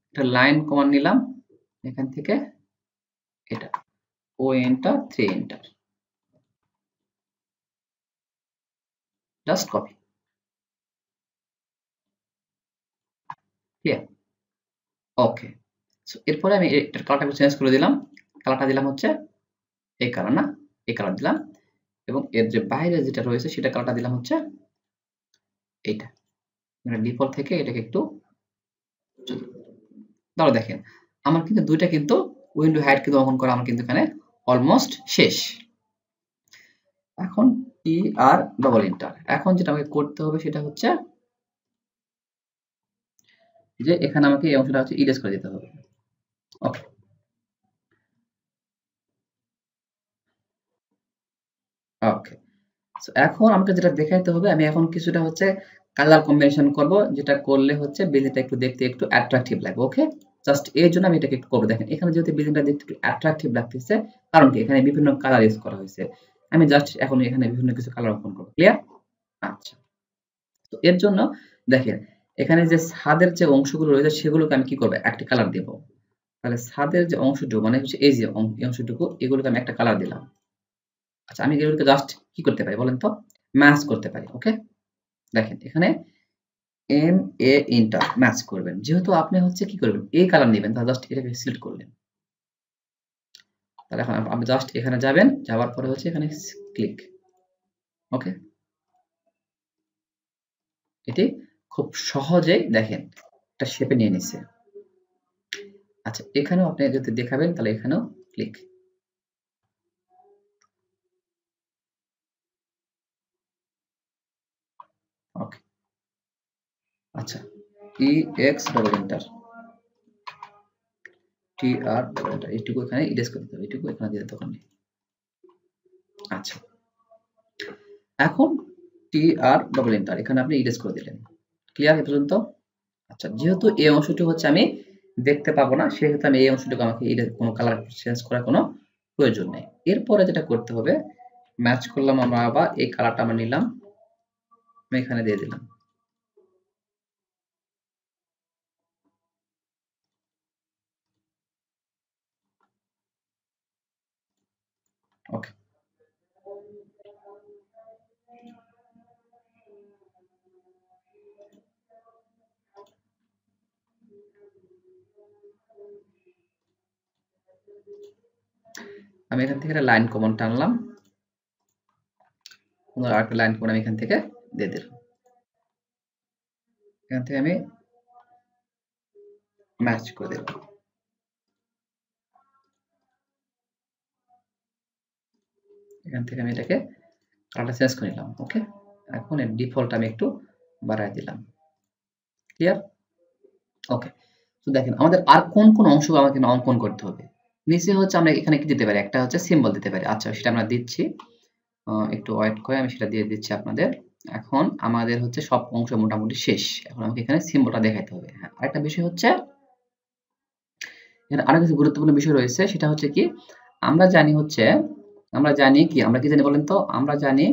একটা লাইন কমান্ড নিলাম এখান থেকে, এটা ও enter 3 enter, just copy. Clear? Okay, so এরপরে আমি এটার কালারটা চেঞ্জ করে দিলাম। কালারটা দিলাম হচ্ছে এই কালার, না এই কালার দিলাম, এবং এর যে বাইরে যেটা রয়েছে সেটা কালারটা দিলাম হচ্ছে এইটা। মানে ডিফল্ট থেকে এটাকে একটু, তাহলে দেখেন আমার কিন্তু দুইটা কিন্তু উইন্ডো হাইট কিন্তু অঙ্কন করা আমার কিন্তু এখানে অলমোস্ট শেষ। এখন টি আর ডবল ইন্টার, এখন যেটা আমাকে করতে হবে সেটা হচ্ছে যে এখানে আমাকে এই অংশটা হচ্ছে ইরেজ করে দিতে হবে। ওকে, ওকে, সো এখন আমাকে যেটা দেখাইতে হবে, আমি এখন কিছুটা হচ্ছে কালার কম্বিনেশন করব, যেটা করলে হচ্ছে বিল্ডিংটা একটু দেখতে একটু অ্যাট্রাকটিভ লাগবে। ওকে, জাস্ট এর জন্য আমি এটাকে একটু করব। দেখেন এখানে যেহেতু বিল্ডিংটা দেখতে একটু অ্যাট্রাকটিভ লাগতেছে, কারণ কি এখানে বিভিন্ন কালার ইউজ করা হয়েছে। আমি জাস্ট এখন এখানে বিভিন্ন কিছু কালার অঙ্কন করব। ক্লিয়ার? আচ্ছা, তো এর জন্য দেখেন এখানে যে ছাদের যে অংশগুলো রয়েছে সেগুলোকে আমি কি করব, একটা কালার দেব। তাহলে ছাদের যে অংশটুকু মানে হচ্ছে এই যে অংশটুকু, এগুলোকে আমি একটা কালার দিলাম। আচ্ছা, আমি এগুলোকে জাস্ট কি করতে পারি বলেন তো, ম্যাচ করতে পারি। ওকে, দেখেন এখানে এম এ ইন্টার ম্যাচ করবেন, যেহেতু আপনি হচ্ছে কি করবেন, এই কালার নেবেন, তাহলে জাস্ট এটাকে সিলেক্ট করলেন। তাহলে এখন আপনি জাস্ট এখানে যাবেন, যাওয়ার পরে হচ্ছে এখানে ক্লিক। ওকে, এটি খুব সহজেই দেখেন একটা শেপে নিয়ে নিচ্ছে। আচ্ছা, এখানেও আপনি যদি দেখাবেন তাহলে এখানেও ক্লিক। ওকে, আচ্ছা, ই এক্স ডবল এন্টার, টি আর ডবল এন্টার, এইটুকু এখানে ইরেজ করতে হবে, এইটুকু এখানে দিতে দরকার নেই। আচ্ছা, এখন টি আর ডবল এন্টার এখানে আপনি ইরেজ করে দিলেন। ক্লিয়ার এ পর্যন্ত? আচ্ছা, যেহেতু এই অংশটি হচ্ছে আমি দেখতে পাবো না, সেহেতু আমি এই অংশটুকু আমাকে কোনো কালার চেঞ্জ করার কোনো প্রয়োজন নেই। এরপরে যেটা করতে হবে, ম্যাচ করলাম আমরা, আবার এই কালারটা আমরা নিলাম, আমি এখানে দিয়ে দিলাম। ওকে, আমি এখান থেকে একটা লাইন কমন টানলাম, আরেকটা লাইন কমন আমি এখান থেকে দিয়ে দিলাম। এখান থেকে আমি ম্যাচ করে দিলাম। এখান থেকে আমি এটাকে কালারটা চেঞ্জ করে নিলাম। ওকে, এখন এর ডিফল্ট আমি একটু বাড়ায় দিলাম। ক্লিয়ার? ওকে, তো দেখেন আমাদের আর কোন কোন অংশ আমাকে অঙ্কন করতে হবে। নিচে হচ্ছে আমরা এখানে কি দিতে পারি, একটা হচ্ছে সিম্বল দিতে পারি। আচ্ছা, সেটা আমরা দিচ্ছি, একটু ওয়েট করে আমি সেটা দিয়ে দিচ্ছি আপনাদের। এখন আমাদের হচ্ছে সব অংশ মোটামুটি শেষ, এখন আমাকে এখানে সিম্বলটা দেখাইতে হবে। হ্যাঁ, আরেকটা বিষয় হচ্ছে এখানে আরো কিছু গুরুত্বপূর্ণ বিষয় রয়েছে, সেটা হচ্ছে কি আমরা জানি হচ্ছে, আমরা কি জানি বলেন তো, আমরা জানি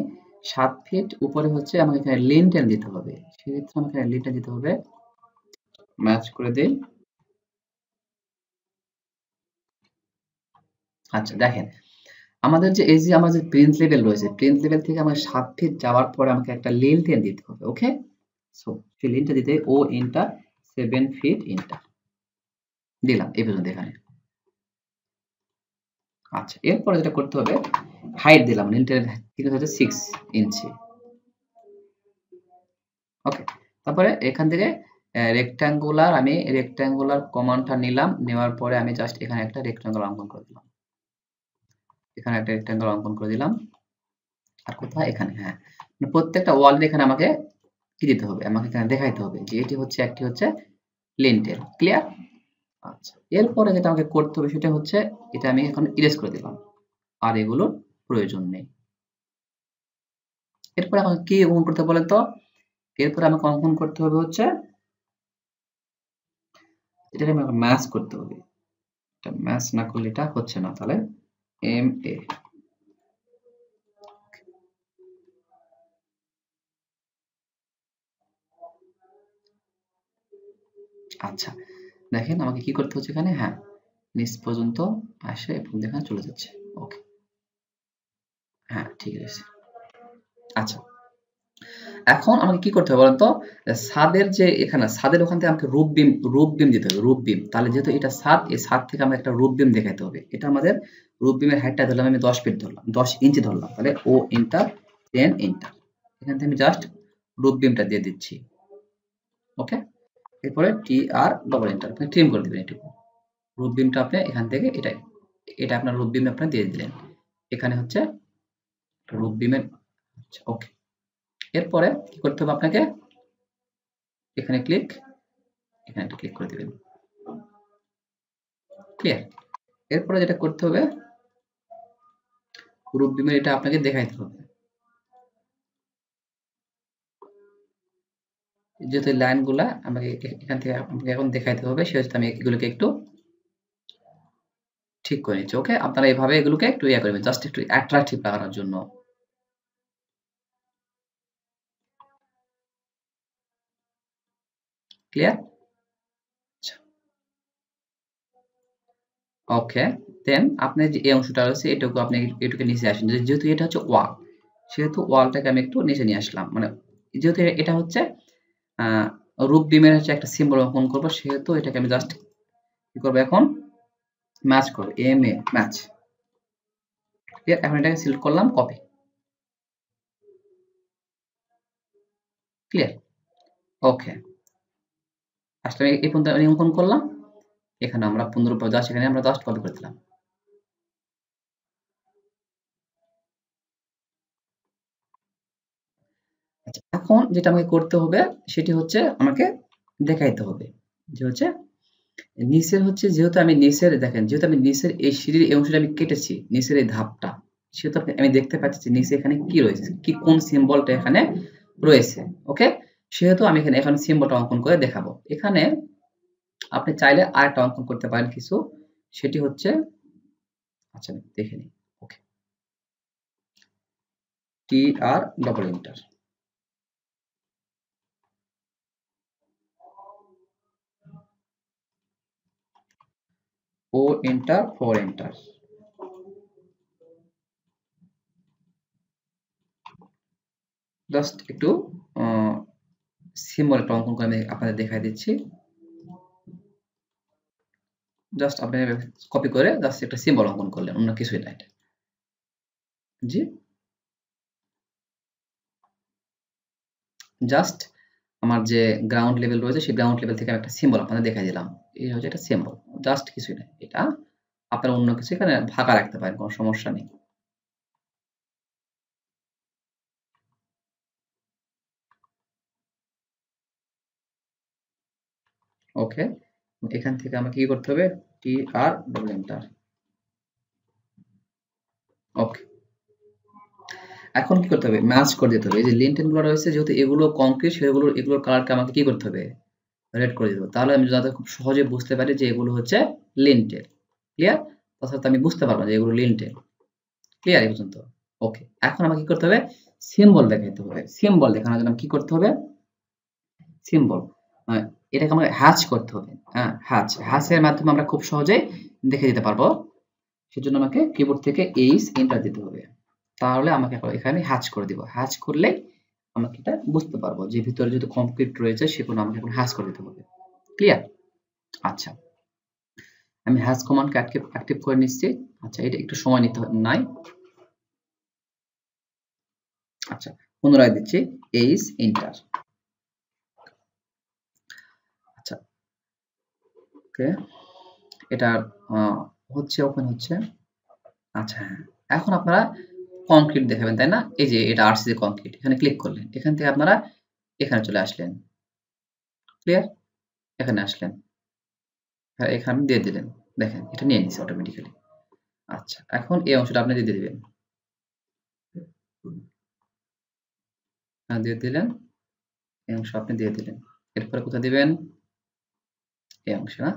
7 ফিট উপরে হচ্ছে আমাকে এখানে লিনটেন দিতে হবে। সেক্ষেত্রে আমাকে এখানে লিনটেন দিতে হবে, ম্যাচ করে দেই। আচ্ছা, দেখেন আমাদের যে এই যে আমার যে প্রিন্স লেভেল রয়েছে, প্রিন্স লেভেল থেকে আমাকে 7 ফিট যাওয়ার পরে আমাকে একটা লিনটেন দিতে হবে। ওকে, সো সেই লিনটা দিতে ও ইন্টার 7 ফিট ইন্টার দিলাম এই পর্যন্ত এখানে। আচ্ছা, এরপরে যেটা করতে হবে, হাইট দিলাম, লিনটের থিকনেস হচ্ছে 6 ইঞ্চি। ওকে, তারপরে এখান থেকে আমি রেক্ট্যাঙ্গুলার কমান্ডটা নিলাম, নেওয়ার পরে আমি জাস্ট এখানে একটা রেক্ট্যাঙ্গল অঙ্কন করে দিলাম, এখানে একটা রেক্ট্যাঙ্গল অঙ্কন করে দিলাম। আর কোথায়? এখানে। হ্যাঁ, প্রত্যেকটা ওয়ালের এখানে আমাকে কি দিতে হবে, আমাকে এখানে দেখাইতে হবে যে এটি হচ্ছে একটি হচ্ছে লিনটেল। ক্লিয়ার? আচ্ছা, এরপরে যেটা আমাকে করতে হবে সেটা হচ্ছে এটা আমি এখন ইরেজ করে দিলাম, আর এগুলোর প্রয়োজন নেই। এরপরে আমাকে কি অঙ্কন করতে বলেন তো? এরপরে আমাকে অঙ্কন করতে হবে হচ্ছে এটাকে আমাকে ম্যাচ করতে হবে। এটা ম্যাচ না করলে এটা হচ্ছে না, তাহলে এম এ। আচ্ছা, দেখেন আমাকে কি করতে হচ্ছে এখানে, হ্যাঁ নিচ পর্যন্ত আসে এবং এখানে চলে যাচ্ছে। ওকে, হ্যাঁ ঠিক আছে। আচ্ছা, এখন আমাকে কি করতে হবে বলেন তো, ছাদের যে এখানে ছাদের ওখান থেকে আমাকে রূপ বিম দিতে হবে, রূপ বিম। তাহলে যেহেতু এটা ছাদ, এই ছাদ থেকে আমাকে একটা রূপ বিম দেখাতে হবে। এটা আমাদের রূপ বিমের হাইটটা ধরলাম আমি 10 ফিট ধরলাম, 10 ইঞ্চি ধরলাম, তাহলে ও ইন্টার 10 ইন্টার, এখান থেকে আমি জাস্ট রূপ বিমটা দিয়ে দিচ্ছি। ওকে, এরপরে টি আর ডবল এন্টার, আপনি ট্রিম করে দিবেন এটুকু। রূপ বিমটা আপনি এখান থেকে এটা আপনার রূপ বিম আপনি দিয়ে দিলেন, এখানে হচ্ছে রূপ বিমের। ওকে, এরপরে কি করতে হবে আপনাকে, এখানে এখানে একটা ক্লিক করে দিবেন। ক্লিয়ার? এরপরে যেটা করতে হবে, রূপ বিমের এটা আপনাকে দেখাইতে হবে, যেহেতু লাইনগুলা আমাকে এখান থেকে আমাকে এখন দেখাইতে হবে, সেহেতু আমি এগুলোকে একটু ঠিক করে নিচ্ছি। ওকে, আপনারা এইভাবে এগুলোকে একটু ইয়ে করবেন, জাস্ট একটু অ্যাট্রাকটিভ লাগানোর জন্য। ক্লিয়ার? ওকে, দেন আপনি যে এই অংশটা রয়েছে এটুকু আপনি এটুকু নিচে আসেন, যেহেতু এটা হচ্ছে ওয়াল, সেহেতু ওয়ালটাকে আমি একটু নিচে নিয়ে আসলাম, মানে যেহেতু এটা হচ্ছে রূপ বিমের হচ্ছে একটা সিম্বল অঙ্কন করবো, সেহেতু এটাকে আমি জাস্ট কি করবো এখন, ম্যাচ করবো, এম এ ম্যাচ। ক্লিয়ার? এখন এটাকে সিলেক্ট করলাম, কপি। ক্লিয়ার? ওকে, আসলে এই পর্যন্ত আমি অঙ্কন করলাম, এখানে আমরা 15 জাস্ট এখানে আমরা জাস্ট কপি করে দিলাম। আচ্ছা, এখন যেটা আমাকে করতে হবে সেটি হচ্ছে আমাকে দেখাইতে হবে যে হচ্ছে নিচের হচ্ছে, যেহেতু আমি নিচের দেখেন, যেহেতু আমি নিচের এই সিঁড়ির এই অংশটা আমি কেটেছি, নিচের এই ধাপটা, সেহেতু আমি দেখতে পাচ্ছি যে নিচে এখানে কি রয়েছে, কি কোন সিম্বলটা এখানে রয়েছে। ওকে, সেহেতু আমি এখানে সিম্বলটা অঙ্কন করে দেখাবো। এখানে আপনি চাইলে আরেকটা অঙ্কন করতে পারেন কিছু, সেটি হচ্ছে, আচ্ছা দেখে নিই। ওকে, টি আর ডবল ইন্টার, ও ইন্টার 4 ইন্টার, জাস্ট একটু সিম্বল একটা অঙ্কন করে আমি আপনাদের দেখাই দিচ্ছি। জাস্ট আপনি কপি করে জাস্ট একটা সিম্বল অঙ্কন করলেন, অন্য কিছুই না এটা। জি, জাস্ট আমার যে গ্রাউন্ড লেভেল রয়েছে সেই গ্রাউন্ড লেভেল থেকে আমি একটা সিম্বল আপনাদের দেখাই দিলাম। এই হচ্ছে একটা সিম্বল, জাস্ট কিছুই না এটা। আপনারা অন্য কিছু এখানে ফাঁকা রাখতে পারেন, কোনো সমস্যা নেই। ওকে, এখান থেকে আমাকে কি করতে হবে, টি আর ডবল এন্টার। ওকে, এখন কি করতে হবে, ম্যাচ করে দিতে হবে। এই যে লিন্টেন গুলো রয়েছে, যেহেতু এগুলো কংক্রিট, সেগুলো এগুলোর কালারকে আমাকে কি করতে হবে, রেড করে দিতে হবে। তাহলে আমি যাতে খুব সহজে বুঝতে পারি যে এগুলো হচ্ছে লিন্টেন। ক্লিয়ার? তাছাড়া আমি বুঝতে পারবো যে এগুলো লিন্টেন। ক্লিয়ার এই পর্যন্ত? ওকে, এখন আমাকে কি করতে হবে, সিম্বল দেখাইতে হবে। সিম্বল দেখানোর জন্য কি করতে হবে, সিম্বল এটাকে আমাকে হ্যাচ করতে হবে। হ্যাঁ, হ্যাচের মাধ্যমে আমরা খুব সহজেই দেখে দিতে পারবো। সেজন্য আমাকে কিবোর্ড থেকে এইচ এন্টার দিতে হবে। তাহলে আমাকে এখানে হ্যাচ করে দিব। হ্যাচ করলেই আমাকে এটা বুঝতে পারবো যে ভিতরে যেহেতু কমপ্লিট রয়েছে সেগুলো আমাকে এখন হ্যাচ করে দিতে হবে। ক্লিয়ার? আচ্ছা, আমি হ্যাচ কমান্ডকে অ্যাক্টিভ করে নিচ্ছি। আচ্ছা, এটা একটু সময় নিতে নাই। আচ্ছা, পুনরায় দিচ্ছি এইচ এন্টার। আচ্ছা, ওকে, এটা হচ্ছে, ওপেন হচ্ছে। আচ্ছা হ্যাঁ, এখন আপনারা কংক্রিট দেখাবেন তাই না? এই যে এটা আরসিসি কংক্রিট, এখানে ক্লিক করলেন, এখান থেকে আপনারা এখানে চলে আসলেন। ক্লিয়ার? এখানে আসলেন, এখানে দিয়ে দিলেন, দেখেন এটা নিয়ে নিচ্ছে অটোমেটিক্যালি। আচ্ছা, এখন এই অংশটা আপনি দিয়ে দিবেন, দিয়ে দিলেন, এই অংশ আপনি দিয়ে দিলেন। এরপরে কোথায় দিবেন, এই অংশে না?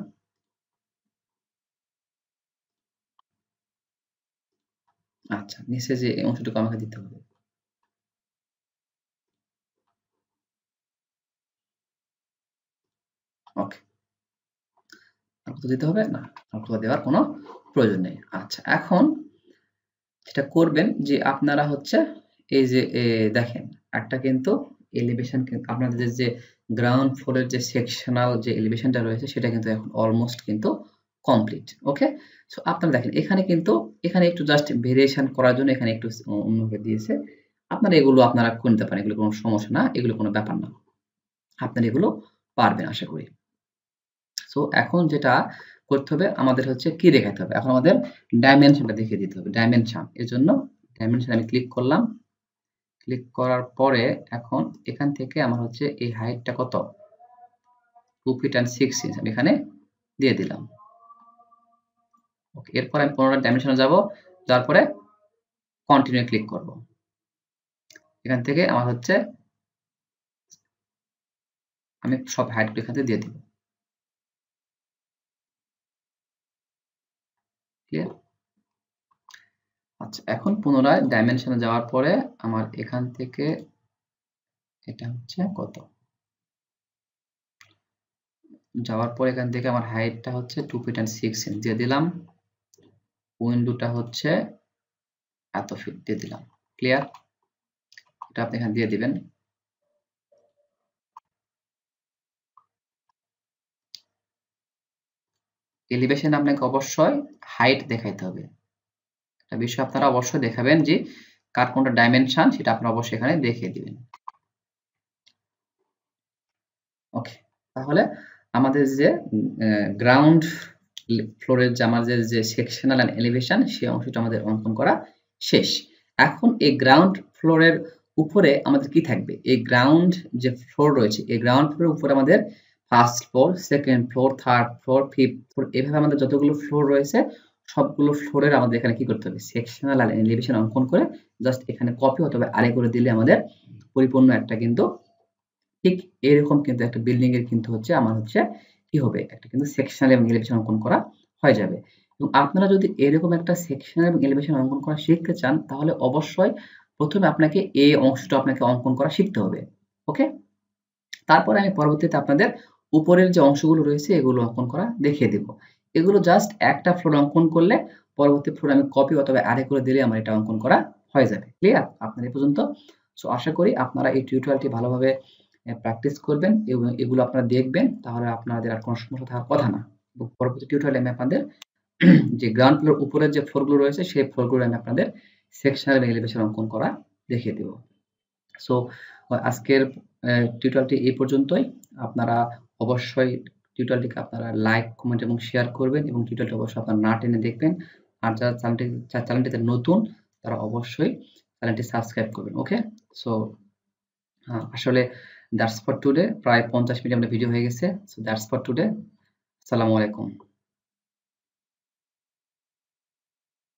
আচ্ছা, নিচে যে এই অংশটুকু আমাকে দিতে হবে। ওকে, আর কোথাও দিতে হবে না, আর কোথাও দেওয়ার কোনো প্রয়োজন নেই। আচ্ছা, এখন যেটা করবেন যে আপনারা হচ্ছে এই যে দেখেন একটা কিন্তু এলিভেশন, আপনাদের যে গ্রাউন্ড ফ্লোরের যে সেকশনাল যে এলিভেশনটা রয়েছে সেটা কিন্তু এখন অলমোস্ট কিন্তু কমপ্লিট। ওকে, সো আপনারা দেখেন এখানে কিন্তু এখানে একটু জাস্ট ভেরিয়েশন করার জন্য এখানে একটু অন্যভাবে দিয়েছে। আপনারা এগুলো আপনারা করে নিতে পারেন, এগুলো কোনো সমস্যা না, এগুলো কোনো ব্যাপার না, আপনারা এগুলো পারবেন আশা করি। সো এখন যেটা করতে হবে আমাদের হচ্ছে কি দেখাতে হবে, এখন আমাদের ডাইমেনশনটা দেখিয়ে দিতে হবে। ডাইমেনশন, এর জন্য ডাইমেনশন আমি ক্লিক করলাম। ক্লিক করার পরে এখন এখান থেকে আমার হচ্ছে এই হাইটটা কত, 2 ফিট অ্যান্ড 6 ইঞ্চ আমি এখানে দিয়ে দিলাম। ওকে, এরপর আমি পুনরায় ডাইমেনশনে যাব, যাওয়ার পরে কন্টিনিউ ক্লিক করব। এখান থেকে আমার হচ্ছে আমি সব হাইটগুলো এখান থেকে দিয়ে দিব। ক্লিয়ার? আচ্ছা, এখন পুনরায় ডাইমেনশনে যাওয়ার পরে আমার এখান থেকে এটা হচ্ছে কত, যাওয়ার পর এখান থেকে আমার হাইটটা হচ্ছে 2 ফিট অ্যান্ড 6 ইঞ্চ দিয়ে দিলাম। উইন্ডোটা হচ্ছে এত ফিট দিয়ে দিলাম। ক্লিয়ার? এটা আপনি এখানে দিয়ে দিবেন। এলিভেশন আপনাকে অবশ্যই হাইট দেখাইতে হবে। একটা বিষয় আপনারা অবশ্যই দেখাবেন যে কার কোনটা ডাইমেনশন, সেটা আপনারা অবশ্যই এখানে দেখিয়ে দিবেন। ওকে, তাহলে আমাদের যে গ্রাউন্ড ফ্লোরের যে আমাদের যে সেকশনাল এন্ড এলিভেশন সেই অংশটা আমাদের অঙ্কন করা শেষ। এখন এই গ্রাউন্ড ফ্লোরের উপরে আমাদের কি থাকবে, এই গ্রাউন্ড যে ফ্লোর রয়েছে এই গ্রাউন্ড ফ্লোরের উপরে আমাদের first floor, second floor, third floor, fifth floor, এভাবে আমাদের যতগুলো ফ্লোর রয়েছে সবগুলো ফ্লোরের আমাদের এখানে কি করতে হবে, সেকশনাল আর এলিভেশন অঙ্কন করে জাস্ট এখানে কপি অথবা আরে করে দিলে আমাদের পরিপূর্ণ একটা কিন্তু ঠিক এরকম কিন্তু একটা বিল্ডিং এর কিন্তু হচ্ছে আমার হচ্ছে কি হবে, একটা কিন্তু সেকশনাল এবং এলিভেশন অঙ্কন করা হয়ে যাবে। এবং আপনারা যদি এরকম একটা সেকশনাল এবং এলিভেশন অঙ্কন করা শিখতে চান তাহলে অবশ্যই প্রথমে আপনাকে এই অংশটা আপনাকে অঙ্কন করা শিখতে হবে। ওকে, তারপরে আমি পরবর্তীতে আপনাদের উপরের যে অংশগুলো রয়েছে এগুলো অঙ্কন করা দেখিয়ে দেব। এগুলো জাস্ট একটা ফ্লোর অঙ্কন করলে পরবর্তী ফ্লোর আমি কপি অথবা অ্যারে করে দিলে আমার এটা অঙ্কন করা হয়ে যাবে। ক্লিয়ার আপনার এ পর্যন্ত? সো আশা করি আপনারা এই টিউটোরিয়ালটি ভালোভাবে প্র্যাকটিস করবেন এবং এগুলো আপনারা দেখবেন, তাহলে আপনাদের আর কোনো সমস্যা থাকার কথা না। এবং পরবর্তী টিউটোরিয়ালে আমি আপনাদের যে গ্রাউন্ড ফ্লোর উপরের যে ফ্লোরগুলো রয়েছে সেই ফ্লোরগুলো আমি আপনাদের সেকশনাল এবং এলিভেশন অঙ্কন করা দেখিয়ে দেব। সো আজকের টিউটোরিয়ালটি এই পর্যন্তই। আপনারা অবশ্যই টিউটোরিয়ালটিকে আপনারা লাইক, কমেন্ট এবং শেয়ার করবেন এবং টিউটোরিয়ালটি অবশ্যই আপনারা না টেনে দেখবেন। আর যারা চ্যানেলটিতে নতুন তারা অবশ্যই চ্যানেলটি সাবস্ক্রাইব করবেন। ওকে, সো আসলে দ্যাটস ফর টুডে। প্রায় 50 মিনিট আমাদের ভিডিও হয়ে গেছে। So that's for today. আসসালামু আলাইকুম।